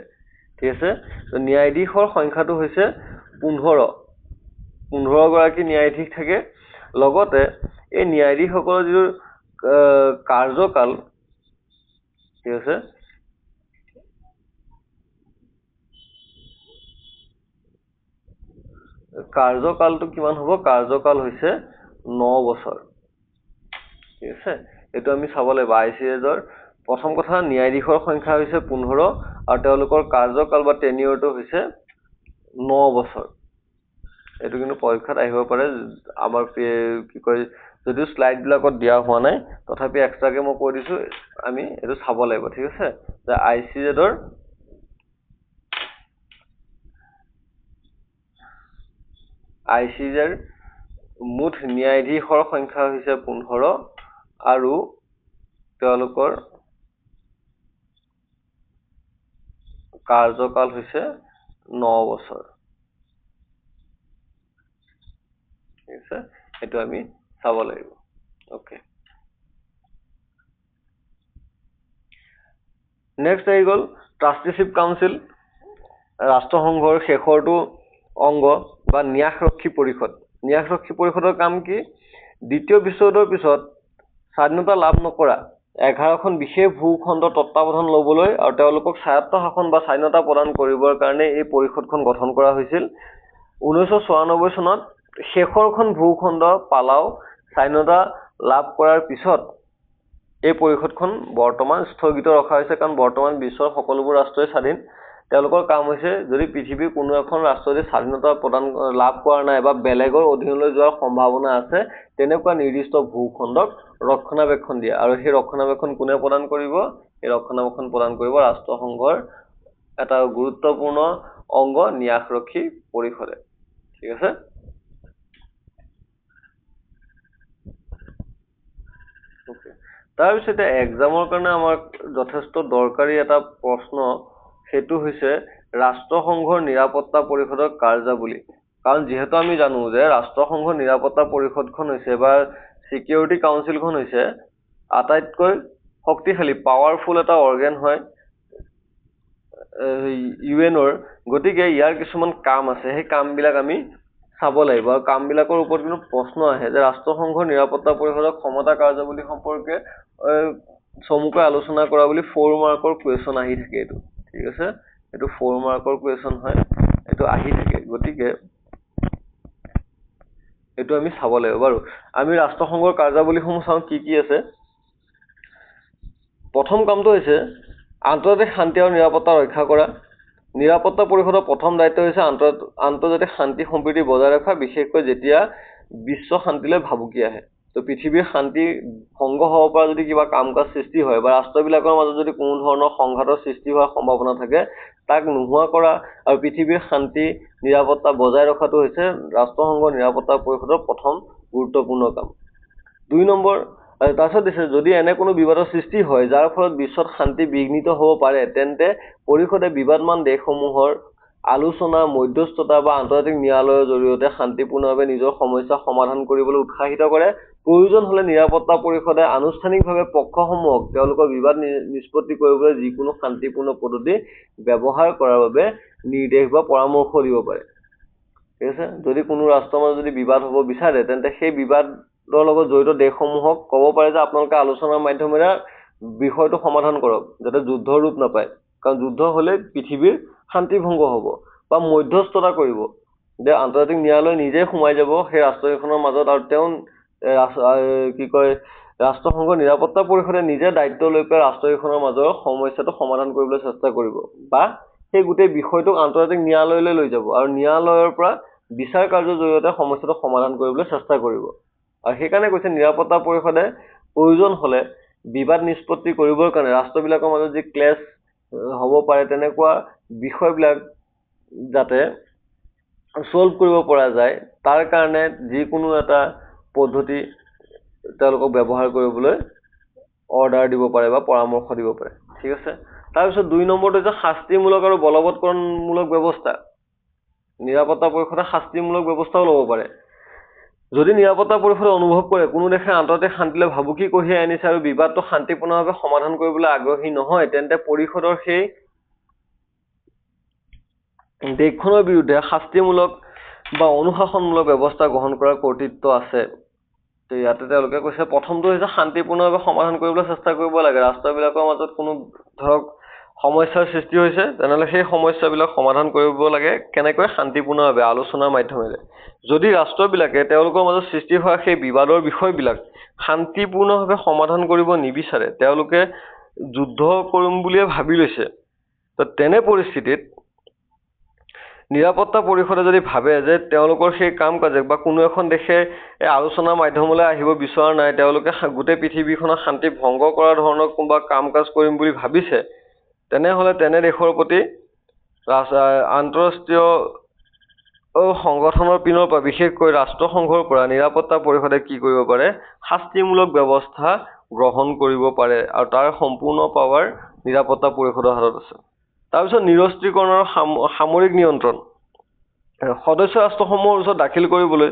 ঠিক আছে, তো ন্যায়াধীশৰ সংখ্যাটো হৈছে 15 গৰাকী ন্যায়াধীশ থাকে। লগতে এই ন্যায়াধীশসকলৰ যিটো কাৰ্যকাল, ঠিক আছে, কাৰ্যকালটো কিমান হ'ব? কাৰ্যকাল হৈছে 9 বছৰ। ঠিক আছে? এইটো আমি চাব লাগিব। ICJৰ প্ৰথম কথা, ন্যায়াধীশৰ সংখ্যা হৈছে 15 আৰু তেওঁলোকৰ কাৰ্যকাল বা টেনিয়ৰটো হৈছে 9 বছৰ। এইটো কিন্তু পৰীক্ষাত আহিব পাৰে। আমাৰ কি কয়, যদিও শ্লাইডবিলাকত দিয়া হোৱা নাই, তথাপি এক্সট্ৰাকৈ মই কৈ দিছোঁ, আমি এইটো চাব লাগিব। ঠিক আছে? যে ICJৰ মুঠ ন্যায়াধীশৰ সংখ্যা হৈছে 15 আৰু তেওঁলোকৰ কাৰ্যকাল হৈছে 9 বছৰ। ঠিক আছে? সেইটো আমি চাব লাগিব। অ'কে। নেক্সট আহি গ'ল ট্ৰাষ্টিশ্বিপ কাউন্সিল। ৰাষ্ট্ৰসংঘৰ শেষৰটো অংগ বা ন্যাসৰক্ষী পৰিষদ। ন্যাসৰক্ষী পৰিষদৰ কাম কি? দ্বিতীয় বিশ্বযুদ্ধৰ পিছত স্বাধীনতা লাভ নকৰা 11খন বিশেষ ভূখণ্ডৰ তত্বাৱধান ল'বলৈ আৰু তেওঁলোকক স্বায়ত্ত শাসন বা স্বাধীনতা প্ৰদান কৰিবৰ কাৰণে এই পৰিষদখন গঠন কৰা হৈছিল। 1994 চনত শেষৰখন ভূখণ্ড পালাও স্বাধীনতা লাভ কৰাৰ পিছত এই পৰিষদখন বৰ্তমান স্থগিত ৰখা হৈছে, কাৰণ বৰ্তমান বিশ্বৰ সকলোবোৰ ৰাষ্ট্ৰই স্বাধীন। তেওঁলোকৰ কাম হৈছে, যদি পৃথিৱীৰ কোনো এখন ৰাষ্ট্ৰ যদি স্বাধীনতা লাভ কৰা নাই বা বেলেগৰ অধীনলৈ যোৱাৰ সম্ভাৱনা আছে, তেনেকুৱা নিৰ্দিষ্ট ভূখণ্ডক ৰক্ষণাবেক্ষণ দিয়া। আৰু সেই ৰক্ষণাবেক্ষণ কোনে প্ৰদান কৰিব? এই ৰক্ষণাবেক্ষণ প্ৰদান কৰিব ৰাষ্ট্ৰসংঘৰ এটা গুৰুত্বপূৰ্ণ অংগ ন্যাসৰক্ষী পৰিষদে। ঠিক আছে? তাৰপিছতে এক্সামৰ কাৰণে আমাৰ যথেষ্ট দৰকাৰী এটা প্ৰশ্ন, সেইটো হৈছে ৰাষ্ট্ৰসংঘৰ নিৰাপত্তা পৰিষদৰ কাৰ্যাৱলী। কাৰণ যিহেতু আমি জানো যে ৰাষ্ট্ৰসংঘৰ নিৰাপত্তা পৰিষদখন হৈছে বা ছিকিউৰিটি কাউন্সিলখন হৈছে আটাইতকৈ শক্তিশালী পাৱাৰফুল এটা অৰ্গেন হয় UN-ৰ। গতিকে ইয়াৰ কিছুমান কাম আছে, সেই কামবিলাক আমি চাব লাগিব। আৰু কামবিলাকৰ ওপৰত কিন্তু প্ৰশ্ন আহে যে ৰাষ্ট্ৰসংঘৰ নিৰাপত্তা পৰিষদৰ ক্ষমতা কাৰ্যাৱলী সম্পৰ্কে চমুকৈ আলোচনা কৰা বুলি 4 মাৰ্কৰ কুৱেশ্যন আহি থাকে এইটো ঠিক আছে এইটো 4 মাৰ্কৰ কুৱেশ্যন হয় এইটো আহি থাকে গতিকে এইটো আমি চাব লাগিব বাৰু আমি ৰাষ্ট্ৰসংঘৰ কাৰ্যাৱলীসমূহ চাওঁ কি আছে প্ৰথম কামটো হৈছে আন্তৰ্জাতিক শান্তি আৰু নিৰাপত্তা ৰক্ষা কৰা নিৰাপত্তা পৰিষদৰ প্ৰথম দায়িত্ব হৈছে আন্তৰ্জাতিক শান্তি সম্প্ৰীতি বজাই ৰখা বিশেষকৈ যেতিয়া বিশ্ব শান্তিলৈ ভাবুকি আহে তো পৃথিৱীৰ শান্তি ভংগ হ'ব পৰা যদি কিবা কাম কাজ সৃষ্টি হয় বা ৰাষ্ট্ৰবিলাকৰ মাজত যদি কোনো ধৰণৰ সংঘাতৰ সৃষ্টি হোৱাৰ সম্ভাৱনা থাকে তাক নোহোৱা কৰা আৰু পৃথিৱীৰ শান্তি নিৰাপত্তা বজাই ৰখাটো হৈছে ৰাষ্ট্ৰসংঘৰ নিৰাপত্তা পৰিষদৰ প্ৰথম গুৰুত্বপূৰ্ণ কাম 2 নম্বৰ তাৰপিছত দিছে যদি এনে কোনো বিবাদৰ সৃষ্টি হয় যাৰ ফলত বিশ্বত শান্তি বিঘ্নিত হ'ব পাৰে তেন্তে পৰিষদে বিবাদমান দেশসমূহৰ আলোচনা মধ্যস্থতা বা আন্তৰ্জাতিক ন্যায়ালয়ৰ জৰিয়তে শান্তিপূৰ্ণভাৱে নিজৰ সমস্যা সমাধান কৰিবলৈ উৎসাহিত কৰে প্ৰয়োজন হ'লে নিৰাপত্তা পৰিষদে আনুষ্ঠানিকভাৱে পক্ষসমূহক তেওঁলোকৰ বিবাদ নিষ্পত্তি কৰিবলৈ যিকোনো শান্তিপূৰ্ণ পদ্ধতি ব্যৱহাৰ কৰাৰ বাবে নিৰ্দেশ বা পৰামৰ্শ দিব পাৰে ঠিক আছে যদি কোনো ৰাষ্ট্ৰৰ মাজত যদি বিবাদ হ'ব বিচাৰে তেন্তে সেই বিবাদৰ লগত জড়িত দেশসমূহক ক'ব পাৰে যে আপোনালোকে আলোচনাৰ মাধ্যমেৰে বিষয়টো সমাধান কৰক যাতে যুদ্ধৰ ৰূপ নাপায় কাৰণ যুদ্ধ হ'লে পৃথিৱীৰ শান্তি ভংগ হ'ব বা মধ্যস্থতা কৰিব যে আন্তৰ্জাতিক ন্যায়ালয় নিজে সোমাই যাব সেই ৰাষ্ট্ৰকেইখনৰ মাজত আৰু তেওঁ কি কয় ৰাষ্ট্ৰসংঘৰ নিৰাপত্তা পৰিষদে নিজে দায়িত্ব লৈ পেলাই ৰাষ্ট্ৰকেইখনৰ মাজৰ সমস্যাটো সমাধান কৰিবলৈ চেষ্টা কৰিব বা সেই গোটেই বিষয়টোক আন্তৰ্জাতিক ন্যায়ালয়লৈ লৈ যাব আৰু ন্যায়ালয়ৰ পৰা বিচাৰ কাৰ্যৰ জৰিয়তে সমস্যাটো সমাধান কৰিবলৈ চেষ্টা কৰিব আৰু সেইকাৰণে কৈছে নিৰাপত্তা পৰিষদে প্ৰয়োজন হ'লে বিবাদ নিষ্পত্তি কৰিবৰ কাৰণে ৰাষ্ট্ৰবিলাকৰ মাজত যি ক্লেশ হ'ব পাৰে তেনেকুৱা বিষয়বিলাক যাতে সলভ কৰিব পৰা যায় তাৰ কাৰণে যিকোনো এটা পদ্ধতি তেওঁলোকক ব্যৱহাৰ কৰিবলৈ অৰ্ডাৰ দিব পাৰে বা পৰামৰ্শ দিব পাৰে ঠিক আছে তাৰপিছত 2 নম্বৰটো হৈছে শাস্তিমূলক আৰু বলৱৎকৰণমূলক ব্যৱস্থা নিৰাপত্তা পৰিষদে শাস্তিমূলক ব্যৱস্থাও ল'ব পাৰে যদি নিৰাপত্তা পৰিষদে অনুভৱ কৰে কোনো দেশে আন্তৰ্জাতিক শান্তিলৈ ভাবুকি কঢ়িয়াই আনিছে আৰু বিবাদটো শান্তিপূৰ্ণভাৱে সমাধান কৰিবলৈ আগ্ৰহী নহয় তেন্তে পৰিষদৰ সেই দেশখনৰ বিৰুদ্ধে শাস্তিমূলক বা অনুশাসনমূলক ব্যৱস্থা গ্ৰহণ কৰাৰ কৰ্তৃত্ব আছে তো ইয়াতে তেওঁলোকে কৈছে প্ৰথমটো হৈছে শান্তিপূৰ্ণভাৱে সমাধান কৰিবলৈ চেষ্টা কৰিব লাগে ৰাষ্ট্ৰবিলাকৰ মাজত কোনো ধৰক সমস্যাৰ সৃষ্টি হৈছে তেনেহ'লে সেই সমস্যাবিলাক সমাধান কৰিব লাগে কেনেকৈ শান্তিপূৰ্ণভাৱে আলোচনাৰ মাধ্যমেৰে যদি ৰাষ্ট্ৰবিলাকে তেওঁলোকৰ মাজত সৃষ্টি হোৱা সেই বিবাদৰ বিষয়বিলাক শান্তিপূৰ্ণভাৱে সমাধান কৰিব নিবিচাৰে তেওঁলোকে যুদ্ধ কৰিম বুলিয়ে ভাবি লৈছে তো তেনে পৰিস্থিতিত নিৰাপত্তা পৰিষদে যদি ভাবে যে তেওঁলোকৰ সেই কাম কাজক বা কোনো এখন দেশে আলোচনাৰ মাধ্যমলৈ আহিব বিচৰা নাই তেওঁলোকে গোটেই পৃথিৱীখনৰ শান্তি ভংগ কৰা ধৰণৰ কোনোবা কাম কাজ কৰিম বুলি ভাবিছে তেনেহ'লে তেনে দেশৰ প্ৰতি আন্তঃৰাষ্ট্ৰীয় সংগঠনৰ পিনৰ পৰা বিশেষকৈ ৰাষ্ট্ৰসংঘৰ পৰা নিৰাপত্তা পৰিষদে কি কৰিব পাৰে শাস্তিমূলক ব্যৱস্থা গ্ৰহণ কৰিব পাৰে আৰু তাৰ সম্পূৰ্ণ পাৱাৰ নিৰাপত্তা পৰিষদৰ হাতত আছে তাৰপিছত নিৰস্ত্ৰীকৰণ আৰু সামৰিক নিয়ন্ত্ৰণ সদস্য ৰাষ্ট্ৰসমূহৰ ওচৰত দাখিল কৰিবলৈ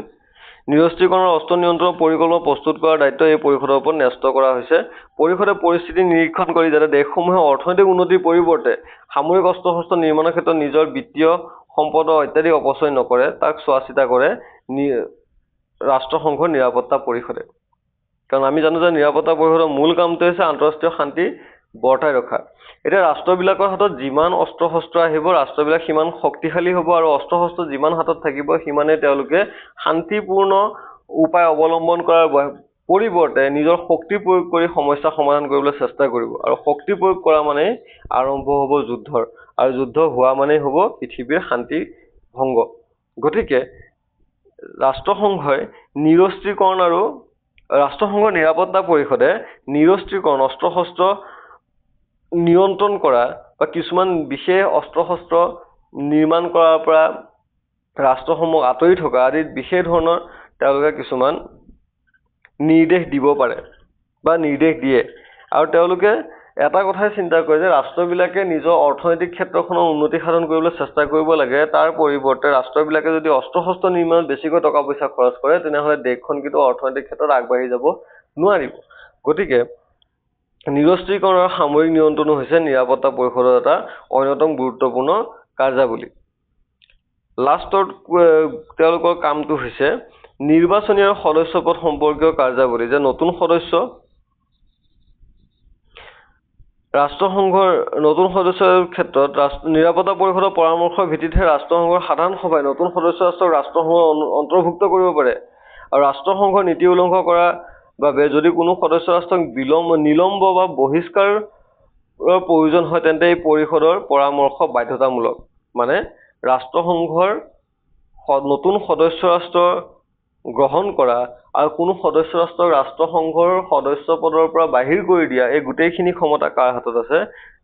নিৰস্ত্ৰীকৰণৰ অস্ত্ৰ নিয়ন্ত্ৰণৰ পৰিকল্পনা প্ৰস্তুত কৰাৰ দায়িত্ব এই পৰিষদৰ ওপৰত ন্যস্ত কৰা হৈছে পৰিষদে পৰিস্থিতি নিৰীক্ষণ কৰি যাতে দেশসমূহে অৰ্থনৈতিক উন্নতিৰ পৰিৱৰ্তে সামৰিক অস্ত্ৰ নিৰ্মাণৰ ক্ষেত্ৰত নিজৰ বিত্তীয় সম্পদৰ অত্যাধিক অপচয় নকৰে তাক চোৱা চিতা কৰে ৰাষ্ট্ৰসংঘৰ নিৰাপত্তা পৰিষদে কাৰণ আমি জানো যে নিৰাপত্তা পৰিষদৰ মূল কামটো হৈছে আন্তঃৰাষ্ট্ৰীয় শান্তি বৰ্তাই ৰখা এতিয়া ৰাষ্ট্ৰবিলাকৰ হাতত যিমান অস্ত্ৰ শস্ত্ৰ আহিব ৰাষ্ট্ৰবিলাক সিমান শক্তিশালী হ'ব আৰু অস্ত্ৰ শস্ত্ৰ যিমান হাতত থাকিব সিমানে তেওঁলোকে শান্তিপূৰ্ণ উপায় অৱলম্বন কৰাৰ পৰিৱৰ্তে নিজৰ শক্তি প্ৰয়োগ কৰি সমস্যা সমাধান কৰিবলৈ চেষ্টা কৰিব আৰু শক্তি প্ৰয়োগ কৰা মানে আৰম্ভ হ'ব যুদ্ধৰ আৰু যুদ্ধ হোৱা মানে হ'ব পৃথিৱীৰ শান্তি ভংগ গতিকে ৰাষ্ট্ৰসংঘই নিৰস্ত্ৰীকৰণ আৰু ৰাষ্ট্ৰসংঘৰ নিৰাপত্তা পৰিষদে নিৰস্ত্ৰীকৰণ অস্ত্ৰ শস্ত্ৰ নিয়ন্ত্ৰণ কৰা বা কিছুমান বিশেষ অস্ত্ৰ শস্ত্ৰ নিৰ্মাণ কৰাৰ পৰা ৰাষ্ট্ৰসমূহ আঁতৰি থকা আদিত বিশেষ ধৰণৰ তেওঁলোকে কিছুমান নিৰ্দেশ দিব পাৰে বা নিৰ্দেশ দিয়ে আৰু তেওঁলোকে এটা কথাই চিন্তা কৰে যে ৰাষ্ট্ৰবিলাকে নিজৰ অৰ্থনৈতিক ক্ষেত্ৰখনৰ উন্নতি সাধন কৰিবলৈ চেষ্টা কৰিব লাগে তাৰ পৰিৱৰ্তে ৰাষ্ট্ৰবিলাকে যদি অস্ত্ৰ শস্ত্ৰ নিৰ্মাণত বেছিকৈ টকা পইচা খৰচ কৰে তেনেহ'লে দেশখন কিন্তু অৰ্থনৈতিক ক্ষেত্ৰত আগবাঢ়ি যাব নোৱাৰিব গতিকে নিৰস্ত্ৰীকৰণ আৰু সামৰিক নিয়ন্ত্ৰণ হৈছে নিৰাপত্তা পৰিষদৰ এটা অন্যতম গুৰুত্বপূৰ্ণ কাৰ্যাৱলী লাষ্টত তেওঁলোকৰ কামটো হৈছে নিৰ্বাচনী আৰু সদস্য পদ সম্পৰ্কীয় কাৰ্যাৱলী যে নতুন সদস্য ৰাষ্ট্ৰসংঘৰ নতুন সদস্যৰ ক্ষেত্ৰত নিৰাপত্তা পৰিষদৰ পৰামৰ্শৰ ভিত্তিতহে ৰাষ্ট্ৰসংঘৰ সাধাৰণ সভাই নতুন সদস্য ৰাষ্ট্ৰক ৰাষ্ট্ৰসংঘৰ অন্তৰ্ভুক্ত কৰিব পাৰে। আৰু ৰাষ্ট্ৰসংঘৰ নীতি উলংঘন কৰাৰ বাবে যদি কোনো সদস্য ৰাষ্ট্ৰক নিলম্ব বা বহিষ্কাৰৰ প্ৰয়োজন হয় তেন্তে এই পৰিষদৰ পৰামৰ্শ বাধ্যতামূলক। মানে ৰাষ্ট্ৰসংঘৰ নতুন সদস্য ৰাষ্ট্ৰ গ্ৰহণ কৰা আৰু কোনো সদস্য ৰাষ্ট্ৰক ৰাষ্ট্ৰসংঘৰ সদস্য পদৰ পৰা বাহিৰ কৰি দিয়া, এই গোটেইখিনি ক্ষমতা কাৰ হাতত আছে?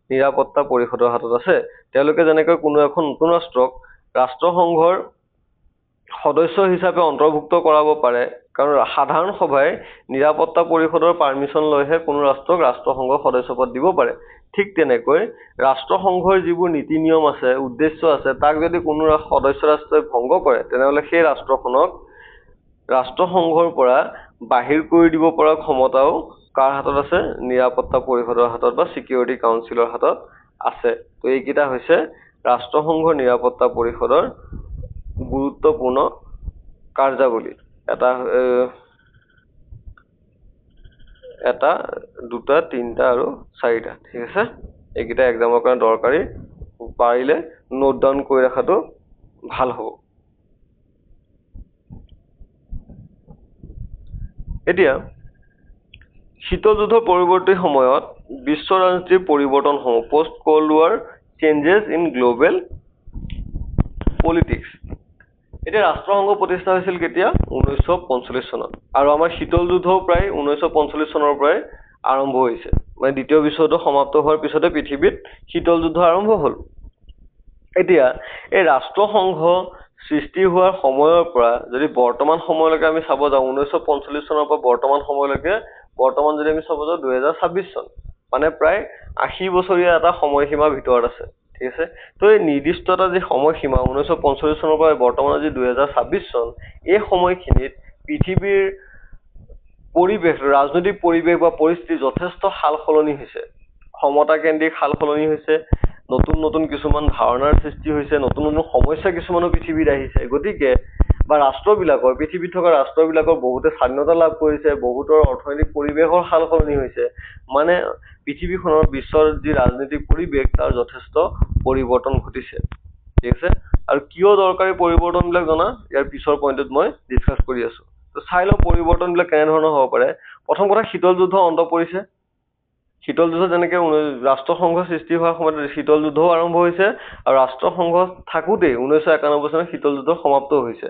নিৰাপত্তা পৰিষদৰ হাতত আছে। তেওঁলোকে যেনেকৈ কোনো এখন নতুন ৰাষ্ট্ৰক ৰাষ্ট্ৰসংঘৰ সদস্য হিচাপে অন্তৰ্ভুক্ত কৰাব পাৰে, কাৰণ সাধাৰণ সভাই নিৰাপত্তা পৰিষদৰ পাৰ্মিশ্যন লৈহে কোনো ৰাষ্ট্ৰক ৰাষ্ট্ৰসংঘৰ সদস্য পদ দিব পাৰে। ঠিক তেনেকৈ ৰাষ্ট্ৰসংঘৰ যিবোৰ নীতি নিয়ম আছে, উদ্দেশ্য আছে, তাক যদি কোনো সদস্য ৰাষ্ট্ৰই ভংগ কৰে তেনেহ'লে সেই ৰাষ্ট্ৰখনক ৰাষ্ট্ৰসংঘৰ পৰা বাহিৰ কৰি দিব পৰা ক্ষমতাও কাৰ হাতত আছে? নিৰাপত্তা পৰিষদৰ হাতত বা ছিকিউৰিটি কাউন্সিলৰ হাতত আছে। তো এইকেইটা হৈছে ৰাষ্ট্ৰসংঘৰ নিৰাপত্তা পৰিষদৰ গুৰুত্বপূৰ্ণ কাৰ্যাৱলী। এটা, দুটা, তিনিটা আৰু চাৰিটা। ঠিক আছে, এইকেইটা এক্সামৰ কাৰণে দৰকাৰী, পাৰিলে নোট ডাউন কৰি ৰখাটো ভাল হ'ব। এতিয়া শীতল যুদ্ধৰ পৰৱৰ্তী সময়ত বিশ্ব ৰাজনীতিৰ পৰিৱৰ্তনসমূহ, post cold war changes in global politics. এতিয়া ৰাষ্ট্ৰসংঘ প্ৰতিষ্ঠা হৈছিল কেতিয়া? 1945 চনত। আৰু আমাৰ শীতল যুদ্ধও প্ৰায় 1945 চনৰ পৰাই আৰম্ভ হৈছে। মানে দ্বিতীয় বিশ্বযুদ্ধ সমাপ্ত হোৱাৰ পিছতে পৃথিৱীত শীতল যুদ্ধ আৰম্ভ হ'ল। এতিয়া এই ৰাষ্ট্ৰসংঘ সৃষ্টি হোৱাৰ সময়ৰ পৰা যদি বৰ্তমান সময়লৈকে আমি চাব যাওঁ, 1945 চনৰ পৰা বৰ্তমান সময়লৈকে, বৰ্তমান যদি আমি চাব যাওঁ 2026 চন, মানে প্ৰায় 80 বছৰীয়া এটা সময়সীমাৰ ভিতৰত আছে। ঠিক আছে, তো এই নিৰ্দিষ্ট এটা যি সময়সীমা 1945 চনৰ পৰা বৰ্তমানৰ যি 2026 চন, এই সময়খিনিত পৃথিৱীৰ পৰিৱেশ, ৰাজনৈতিক পৰিৱেশ বা পৰিস্থিতি যথেষ্ট সাল সলনি হৈছে। ক্ষমতাকেন্দ্ৰিক সাল সলনি হৈছে, নতুন নতুন কিছুমান ধাৰণাৰ সৃষ্টি হৈছে, নতুন নতুন সমস্যা কিছুমানো পৃথিৱীত আহিছে। গতিকে বা ৰাষ্ট্ৰবিলাকৰ, পৃথিৱীত থকা ৰাষ্ট্ৰবিলাকৰ বহুতে স্বাধীনতা লাভ কৰিছে, বহুতৰ অৰ্থনৈতিক পৰিৱেশৰ সাল সলনি হৈছে। মানে পৃথিৱীখনৰ বিশ্বৰ যি ৰাজনৈতিক পৰিৱেশ তাৰ যথেষ্ট পৰিৱৰ্তন ঘটিছে। ঠিক আছে, আৰু কিয় দৰকাৰী পৰিৱৰ্তনবিলাক জনা, ইয়াৰ পিছৰ পইণ্টত মই ডিছকাছ কৰি আছো। তো চাই লওঁ পৰিৱৰ্তনবিলাক কেনেধৰণৰ হ'ব পাৰে। প্ৰথম কথা, শীতল যুদ্ধ অন্ত পৰিছে। শীতল যুদ্ধ যেনেকৈ ৰাষ্ট্ৰসংঘ সৃষ্টি হোৱাৰ সময়ত শীতল যুদ্ধও আৰম্ভ হৈছে, আৰু ৰাষ্ট্ৰসংঘ থাকোঁতেই 1991 চনত শীতল যুদ্ধ সমাপ্ত হৈছে।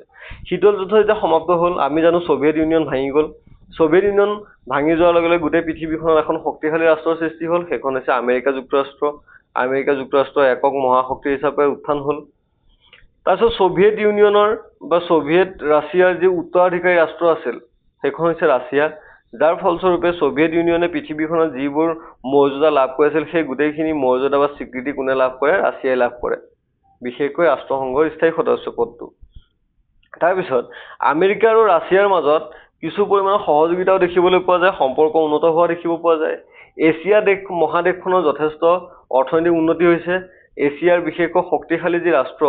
শীতল যুদ্ধ যেতিয়া সমাপ্ত হ'ল, আমি জানো ছ'ভিয়েট ইউনিয়ন ভাঙি গ'ল। ছ'ভিয়েট ইউনিয়ন ভাঙি যোৱাৰ লগে লগে গোটেই পৃথিৱীখনত এখন শক্তিশালী ৰাষ্ট্ৰৰ সৃষ্টি হ'ল, সেইখন হৈছে আমেৰিকা যুক্তৰাষ্ট্ৰ। আমেৰিকা যুক্তৰাষ্ট্ৰ একক মহাশক্তি হিচাপে উত্থান হ'ল। তাৰপিছত ছ'ভিয়েট ইউনিয়নৰ বা ছ'ভিয়েট ৰাছিয়াৰ যি উত্তৰাধিকাৰী ৰাষ্ট্ৰ আছিল, সেইখন হৈছে ৰাছিয়া। যাৰ ফলস্বৰূপে ছ'ভিয়েট ইউনিয়নে পৃথিৱীখনত যিবোৰ মৰ্যাদা লাভ কৰিছিল, সেই গোটেইখিনি মৰ্যাদা বা স্বীকৃতি কোনে লাভ কৰে? ৰাছিয়াই লাভ কৰে, বিশেষকৈ ৰাষ্ট্ৰসংঘৰ স্থায়ী সদস্য পদটো। তাৰপিছত আমেৰিকা আৰু ৰাছিয়াৰ মাজত কিছু পৰিমাণৰ সহযোগিতাও দেখিবলৈ পোৱা যায়, সম্পৰ্ক উন্নত হোৱা দেখিব পোৱা যায়। এছিয়া মহাদেশখনৰ যথেষ্ট অৰ্থনৈতিক উন্নতি হৈছে। এছিয়াৰ বিশেষকৈ শক্তিশালী যি ৰাষ্ট্ৰ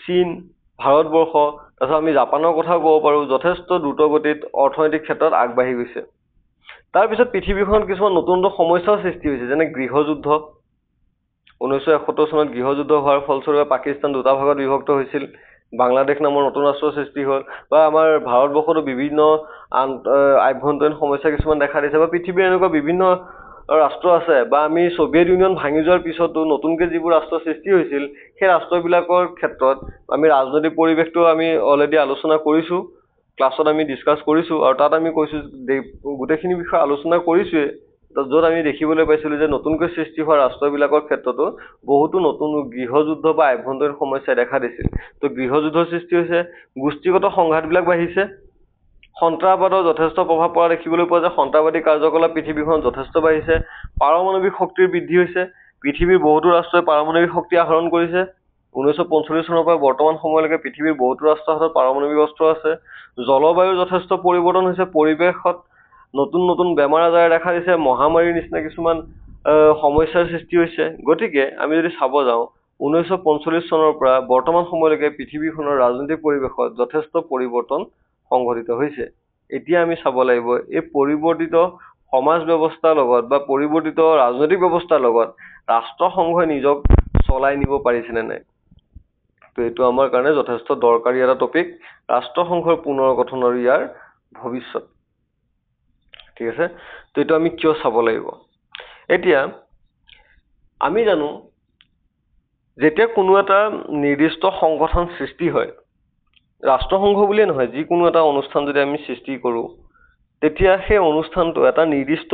চীন, ভাৰতবৰ্ষ, তাৰপিছত আমি জাপানৰ কথাও ক'ব পাৰোঁ, যথেষ্ট দ্ৰুতগতিত অৰ্থনৈতিক ক্ষেত্ৰত আগবাঢ়ি গৈছে। তাৰপিছত পৃথিৱীখনত কিছুমান নতুন নতুন সমস্যাৰ সৃষ্টি হৈছে, যেনে গৃহযুদ্ধ। 1971 চনত গৃহযুদ্ধ হোৱাৰ ফলস্বৰূপে পাকিস্তান দুটা ভাগত বিভক্ত হৈছিল, বাংলাদেশ নামৰ নতুন ৰাষ্ট্ৰৰ সৃষ্টি হ'ল, বা আমাৰ ভাৰতবৰ্ষতো বিভিন্ন আভ্যন্তৰীণ সমস্যা কিছুমান দেখা দিছে, বা পৃথিৱীৰ এনেকুৱা বিভিন্ন ৰাষ্ট্ৰ আছে, বা আমি ছ'ভিয়েট ইউনিয়ন ভাঙি যোৱাৰ পিছতো নতুনকৈ যিবোৰ ৰাষ্ট্ৰ সৃষ্টি হৈছিল, সেই ৰাষ্ট্ৰবিলাকৰ ক্ষেত্ৰত আমি ৰাজনৈতিক পৰিৱেশটো আমি অলৰেডি আলোচনা কৰিছোঁ, ক্লাছত আমি ডিছকাছ কৰিছোঁ, আৰু তাত আমি কৈছোঁ গোটেইখিনি বিষয়ে আলোচনা কৰিছোঁৱেই, য'ত আমি দেখিবলৈ পাইছিলোঁ যে নতুনকৈ সৃষ্টি হোৱা ৰাষ্ট্ৰবিলাকৰ ক্ষেত্ৰতো বহুতো নতুন গৃহযুদ্ধ বা আভ্যন্তৰীণ সমস্যাই দেখা দিছিল। তো গৃহযুদ্ধৰ সৃষ্টি হৈছে, গোষ্ঠীগত সংঘাতবিলাক বাঢ়িছে, সন্ত্ৰাসবাদৰ যথেষ্ট প্ৰভাৱ পৰা দেখিবলৈ পোৱা যায়, সন্ত্ৰাসবাদী কাৰ্যকলাপ পৃথিৱীখনত যথেষ্ট বাঢ়িছে, পাৰমাণৱিক শক্তিৰ বৃদ্ধি হৈছে, পৃথিৱীৰ বহুতো ৰাষ্ট্ৰই পাৰমাণৱিক শক্তি আহৰণ কৰিছে। 1945 চনৰ পৰা বৰ্তমান সময়লৈকে পৃথিৱীৰ বহুতো ৰাষ্ট্ৰৰ হাতত পাৰমাণৱিক অস্ত্ৰ আছে। জলবায়ুৰ যথেষ্ট পৰিৱৰ্তন হৈছে, পৰিৱেশত নতুন নতুন বেমাৰ আজাৰে দেখা দিছে, মহামাৰীৰ নিচিনা কিছুমান সমস্যাৰ সৃষ্টি হৈছে। গতিকে আমি যদি চাব যাওঁ 1945 চনৰ পৰা বৰ্তমান সময়লৈকে পৃথিৱীখনৰ ৰাজনৈতিক পৰিৱেশত যথেষ্ট পৰিৱৰ্তন সংঘটিত হৈছে। এতিয়া আমি চাব লাগিব এই পৰিৱৰ্তিত সমাজ ব্যৱস্থাৰ লগত বা পৰিৱৰ্তিত ৰাজনৈতিক ব্যৱস্থাৰ লগত ৰাষ্ট্ৰসংঘই নিজক চলাই নিব পাৰিছেনে নাই। তো এইটো আমাৰ কাৰণে যথেষ্ট দৰকাৰী এটা টপিক, ৰাষ্ট্ৰসংঘৰ পুনৰ গঠন আৰু ইয়াৰ ভৱিষ্যত। ঠিক আছে, তো এইটো আমি কিয় চাব লাগিব। এতিয়া আমি জানো যেতিয়া কোনো এটা নিৰ্দিষ্ট সংগঠন সৃষ্টি হয়, ৰাষ্ট্ৰসংঘ বুলিয়ে নহয়, যিকোনো এটা অনুষ্ঠান যদি আমি সৃষ্টি কৰোঁ, তেতিয়া সেই অনুষ্ঠানটো এটা নিৰ্দিষ্ট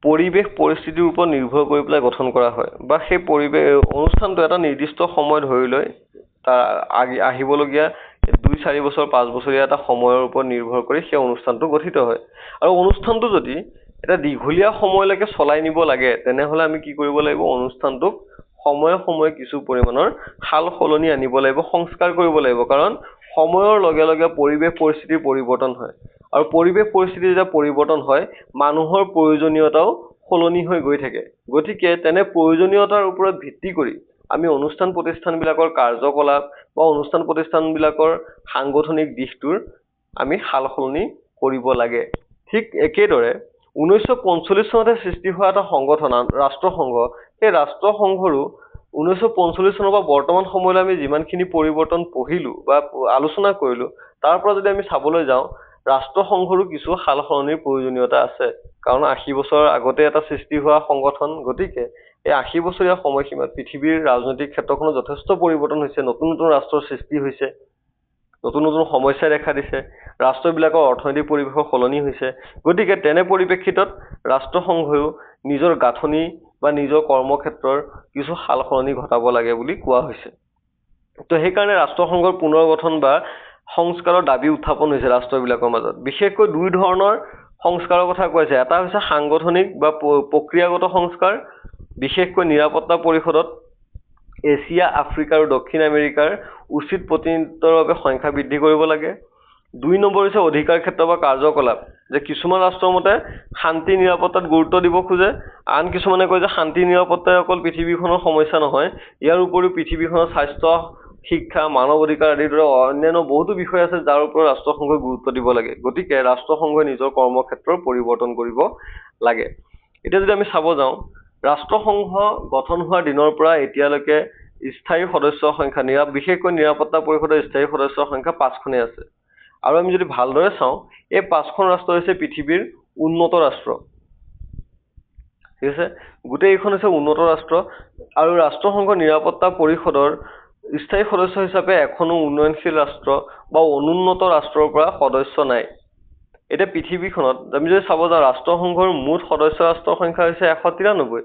পৰিৱেশ পৰিস্থিতিৰ ওপৰত নিৰ্ভৰ কৰি পেলাই গঠন কৰা হয়, বা সেই অনুষ্ঠানটো এটা নিৰ্দিষ্ট সময় ধৰি লৈ তাৰ আহিবলগীয়া 2-4 বছৰ 5 বছৰীয়া এটা সময়ৰ ওপৰত নিৰ্ভৰ কৰি সেই অনুষ্ঠানটো গঠিত হয়। আৰু অনুষ্ঠানটো যদি এটা দীঘলীয়া সময়লৈকে চলাই নিব লাগে, তেনেহ'লে আমি কি কৰিব লাগিব, অনুষ্ঠানটোক সময়ে সময়ে কিছু পৰিমাণৰ সাল সলনি আনিব লাগিব, সংস্কাৰ কৰিব লাগিব। কাৰণ সময়ৰ লগে লগে পৰিৱেশ পৰিস্থিতিৰ পৰিৱৰ্তন হয়, আৰু পৰিৱেশ পৰিস্থিতি যেতিয়া পৰিৱৰ্তন হয়, মানুহৰ প্ৰয়োজনীয়তাও সলনি হৈ গৈ থাকে। গতিকে তেনে প্ৰয়োজনীয়তাৰ ওপৰত ভিত্তি কৰি আমি অনুষ্ঠান প্ৰতিষ্ঠানবিলাকৰ কাৰ্যকলাপ বা অনুষ্ঠান প্ৰতিষ্ঠানবিলাকৰ সাংগঠনিক দিশটোৰ আমি সাল সলনি কৰিব লাগে। ঠিক একেদৰে 1945 চনতে সৃষ্টি হোৱা এটা সংগঠন ৰাষ্ট্ৰসংঘ, সেই ৰাষ্ট্ৰসংঘৰো 1945 চনৰ পৰা বৰ্তমান সময়লৈ আমি যিমানখিনি পৰিৱৰ্তন পঢ়িলোঁ বা আলোচনা কৰিলোঁ, তাৰ পৰা যদি আমি চাবলৈ যাওঁ, ৰাষ্ট্ৰসংঘৰো কিছু সাল সলনিৰ প্ৰয়োজনীয়তা আছে। কাৰণ 80 বছৰ আগতে এটা সৃষ্টি হোৱা সংগঠন, গতিকে এই 80 বছৰীয়া সময়সীমাত পৃথিৱীৰ ৰাজনৈতিক ক্ষেত্ৰখনত যথেষ্ট পৰিৱৰ্তন হৈছে, নতুন নতুন ৰাষ্ট্ৰৰ সৃষ্টি হৈছে, নতুন নতুন সমস্যাই দেখা দিছে, ৰাষ্ট্ৰবিলাকৰ অৰ্থনৈতিক পৰিৱেশৰ সলনি হৈছে। গতিকে তেনে পৰিপ্ৰেক্ষিতত ৰাষ্ট্ৰসংঘয়ো নিজৰ গাঁথনি বা নিজৰ কৰ্মক্ষেত্ৰৰ কিছু সাল সলনি ঘটাব লাগে বুলি কোৱা হৈছে। তো সেইকাৰণে ৰাষ্ট্ৰসংঘৰ পুনৰ গঠন বা সংস্কাৰৰ দাবী উত্থাপন হৈছে ৰাষ্ট্ৰবিলাকৰ মাজত। বিশেষকৈ 2 ধৰণৰ সংস্কাৰৰ কথা কোৱা হৈছে। এটা হৈছে সাংগঠনিক বা প্ৰক্ৰিয়াগত সংস্কাৰ, বিশেষকৈ নিৰাপত্তা পৰিষদত এছিয়া, আফ্ৰিকা আৰু দক্ষিণ আমেৰিকাৰ উচিত প্ৰতিনিধিত্বৰ বাবে সংখ্যা বৃদ্ধি কৰিব লাগে। 2 নম্বৰ হৈছে অধিকাৰ ক্ষেত্ৰ বা কাৰ্যকলাপ, যে কিছুমান ৰাষ্ট্ৰৰ মতে শান্তি নিৰাপত্তাত গুৰুত্ব দিব খোজে, আন কিছুমানে কয় যে শান্তি নিৰাপত্তাই অকল পৃথিৱীখনৰ সমস্যা নহয়, ইয়াৰ উপৰিও পৃথিৱীখনৰ স্বাস্থ্য, শিক্ষা, মানৱ অধিকাৰ আদিৰ দৰে অন্যান্য বহুতো বিষয় আছে যাৰ ওপৰত ৰাষ্ট্ৰসংঘই গুৰুত্ব দিব লাগে। গতিকে ৰাষ্ট্ৰসংঘই নিজৰ কৰ্মক্ষেত্ৰৰ পৰিৱৰ্তন কৰিব লাগে। এতিয়া যদি আমি চাব যাওঁ, ৰাষ্ট্ৰসংঘ গঠন হোৱাৰ দিনৰ পৰা এতিয়ালৈকে স্থায়ী সদস্যৰ সংখ্যা, বিশেষকৈ নিৰাপত্তা পৰিষদৰ স্থায়ী সদস্যৰ সংখ্যা 5খনেই আছে। আৰু আমি যদি ভালদৰে চাওঁ, এই 5খন ৰাষ্ট্ৰ হৈছে পৃথিৱীৰ উন্নত ৰাষ্ট্ৰ। ঠিক আছে, গোটেইখন হৈছে উন্নত ৰাষ্ট্ৰ। আৰু ৰাষ্ট্ৰসংঘৰ নিৰাপত্তা পৰিষদৰ স্থায়ী সদস্য হিচাপে এখনো উন্নয়নশীল ৰাষ্ট্ৰ বা অনুন্নত ৰাষ্ট্ৰৰ পৰা সদস্য নাই। এতিয়া পৃথিৱীখনত আমি যদি চাব যাওঁ, ৰাষ্ট্ৰসংঘৰ মুঠ সদস্য ৰাষ্ট্ৰৰ সংখ্যা হৈছে 193,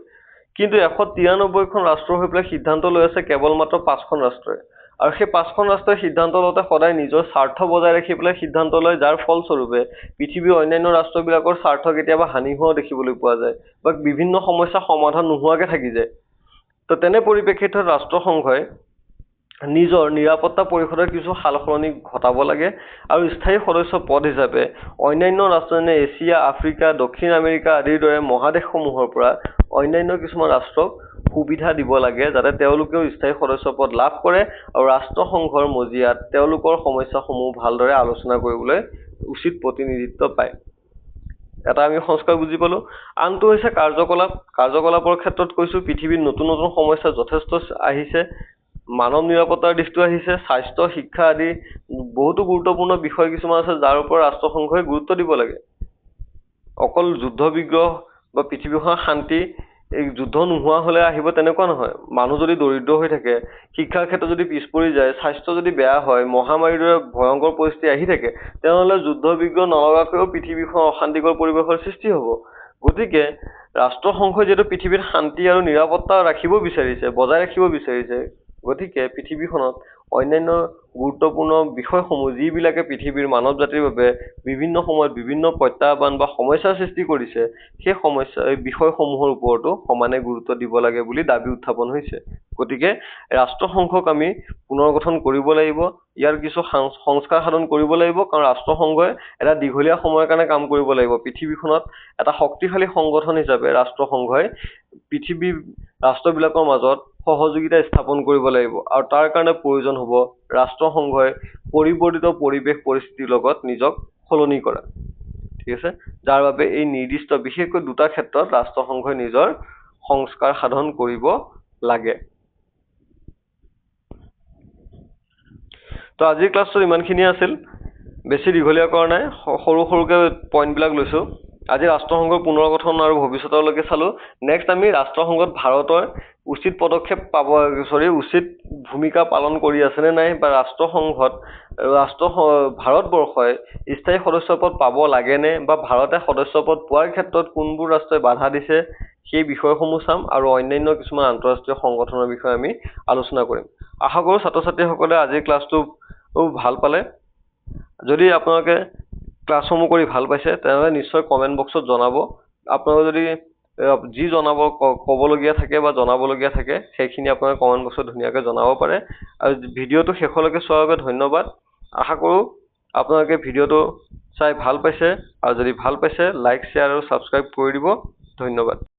কিন্তু 193খন ৰাষ্ট্ৰ হৈ পেলাই সিদ্ধান্ত লৈ আছে কেৱল মাত্ৰ 5খন ৰাষ্ট্ৰই। আৰু সেই 5খন ৰাষ্ট্ৰই সিদ্ধান্ত লওঁতে সদায় নিজৰ স্বাৰ্থ বজাই ৰাখি পেলাই সিদ্ধান্ত লয়, যাৰ ফলস্বৰূপে পৃথিৱীৰ অন্যান্য ৰাষ্ট্ৰবিলাকৰ স্বাৰ্থ কেতিয়াবা হানি হোৱাও দেখিবলৈ পোৱা যায়, বা বিভিন্ন সমস্যা সমাধান নোহোৱাকৈ থাকি যায়। তো তেনে পৰিপ্ৰেক্ষিতত ৰাষ্ট্ৰসংঘই নিজৰ নিৰাপত্তা পৰিষদৰ কিছু সাল সলনি ঘটাব লাগে, আৰু স্থায়ী সদস্য পদ হিচাপে অন্যান্য ৰাষ্ট্ৰ যেনে এছিয়া, আফ্ৰিকা, দক্ষিণ আমেৰিকা আদিৰ দৰে মহাদেশসমূহৰ পৰা অন্যান্য কিছুমান ৰাষ্ট্ৰক সুবিধা দিব লাগে, যাতে তেওঁলোকেও স্থায়ী সদস্য পদ লাভ কৰে আৰু ৰাষ্ট্ৰসংঘৰ মজিয়াত তেওঁলোকৰ সমস্যাসমূহ ভালদৰে আলোচনা কৰিবলৈ উচিত প্ৰতিনিধিত্ব পায়। এটা আমি সংস্কাৰ বুজি পালোঁ। আনটো হৈছে কাৰ্যকলাপ। কাৰ্যকলাপৰ ক্ষেত্ৰত কৈছোঁ, পৃথিৱীত নতুন নতুন সমস্যা যথেষ্ট আহিছে, মানৱ নিৰাপত্তাৰ দিশটো আহিছে, স্বাস্থ্য, শিক্ষা আদি বহুতো গুৰুত্বপূৰ্ণ বিষয় কিছুমান আছে যাৰ ওপৰত ৰাষ্ট্ৰসংঘই গুৰুত্ব দিব লাগে। অকল যুদ্ধ বিগ্ৰহ বা পৃথিৱীখনৰ শান্তি এই যুদ্ধ নোহোৱা হ'লে আহিব তেনেকুৱা নহয়। মানুহ যদি দৰিদ্ৰ হৈ থাকে, শিক্ষাৰ ক্ষেত্ৰত যদি পিছ পৰি যায়, স্বাস্থ্য যদি বেয়া হয়, মহামাৰীৰ দৰে ভয়ংকৰ পৰিস্থিতি আহি থাকে, তেনেহ'লে যুদ্ধ বিগ্ৰহ নলগাকৈও পৃথিৱীখন অশান্তিকৰ পৰিৱেশৰ সৃষ্টি হ'ব। গতিকে ৰাষ্ট্ৰসংঘই যিহেতু পৃথিৱীত শান্তি আৰু নিৰাপত্তা ৰাখিব বিচাৰিছে, বজাই ৰাখিব বিচাৰিছে, গতিকে পৃথিৱীখনত অন্যান্য গুৰুত্বপূৰ্ণ বিষয়সমূহ যিবিলাকে পৃথিৱীৰ মানৱ জাতিৰ বাবে বিভিন্ন সময়ত বিভিন্ন প্ৰত্যাহ্বান বা সমস্যাৰ সৃষ্টি কৰিছে, সেই বিষয়সমূহৰ ওপৰতো সমানে গুৰুত্ব দিব লাগে বুলি দাবী উত্থাপন হৈছে। গতিকে ৰাষ্ট্ৰসংঘক আমি পুনৰ গঠন কৰিব লাগিব, ইয়াৰ কিছু সংস্কাৰ সাধন কৰিব লাগিব, কাৰণ ৰাষ্ট্ৰসংঘই এটা দীঘলীয়া সময়ৰ কাৰণে কাম কৰিব লাগিব। পৃথিৱীখনত এটা শক্তিশালী সংগঠন হিচাপে ৰাষ্ট্ৰসংঘই পৃথিৱীৰ ৰাষ্ট্ৰবিলাকৰ মাজত সহযোগিতা স্থাপন কৰিব লাগিব, আৰু তাৰ কাৰণে প্ৰয়োজন হ'ব ৰাষ্ট্ৰসংঘই পৰিৱৰ্তিত পৰিৱেশ পৰিস্থিতিৰ লগত নিজক সলনি কৰা। ঠিক আছে, যাৰ বাবে এই নিৰ্দিষ্ট বিশেষকৈ দুটা ক্ষেত্ৰত ৰাষ্ট্ৰসংঘই নিজৰ সংস্কাৰ সাধন কৰিব লাগে। তো আজিৰ ক্লাছটো ইমানখিনিয়ে আছিল, বেছি দীঘলীয়া কৰা নাই, সৰু সৰুকৈ পইণ্টবিলাক লৈছোঁ। আজি ৰাষ্ট্ৰসংঘৰ পুনৰ্গঠন আৰু ভৱিষ্যতলৈকে চালোঁ। নেক্সট আমি ৰাষ্ট্ৰসংঘত ভাৰতৰ উচিত পদক্ষেপ উচিত ভূমিকা পালন কৰি আছেনে নাই, বা ভাৰতবৰ্ষই স্থায়ী সদস্য পদ পাব লাগেনে, বা ভাৰতে সদস্য পদ পোৱাৰ ক্ষেত্ৰত কোনবোৰ ৰাষ্ট্ৰই বাধা দিছে, সেই বিষয়সমূহ চাম আৰু অন্যান্য কিছুমান আন্তঃৰাষ্ট্ৰীয় সংগঠনৰ বিষয়ে আমি আলোচনা কৰিম। আশা কৰোঁ ছাত্ৰ ছাত্ৰীসকলে আজিৰ ক্লাছটো ভাল পালে। যদি আপোনালোকে ক্লাছসমূহ কৰি ভাল পাইছে তেনেহ'লে নিশ্চয় কমেণ্ট বক্সত জনাব। আপোনালোকে যদি যি ক'বলগীয়া থাকে বা জনাবলগীয়া থাকে সেইখিনি আপোনালোকে কমেণ্ট বক্সত ধুনীয়াকৈ জনাব পাৰে। আৰু ভিডিঅ'টো শেষলৈকে চোৱাৰ বাবে ধন্যবাদ। আশা কৰোঁ আপোনালোকে ভিডিঅ'টো চাই ভাল পাইছে, আৰু যদি ভাল পাইছে লাইক, শ্বেয়াৰ আৰু ছাবস্ক্ৰাইব কৰি দিব। ধন্যবাদ।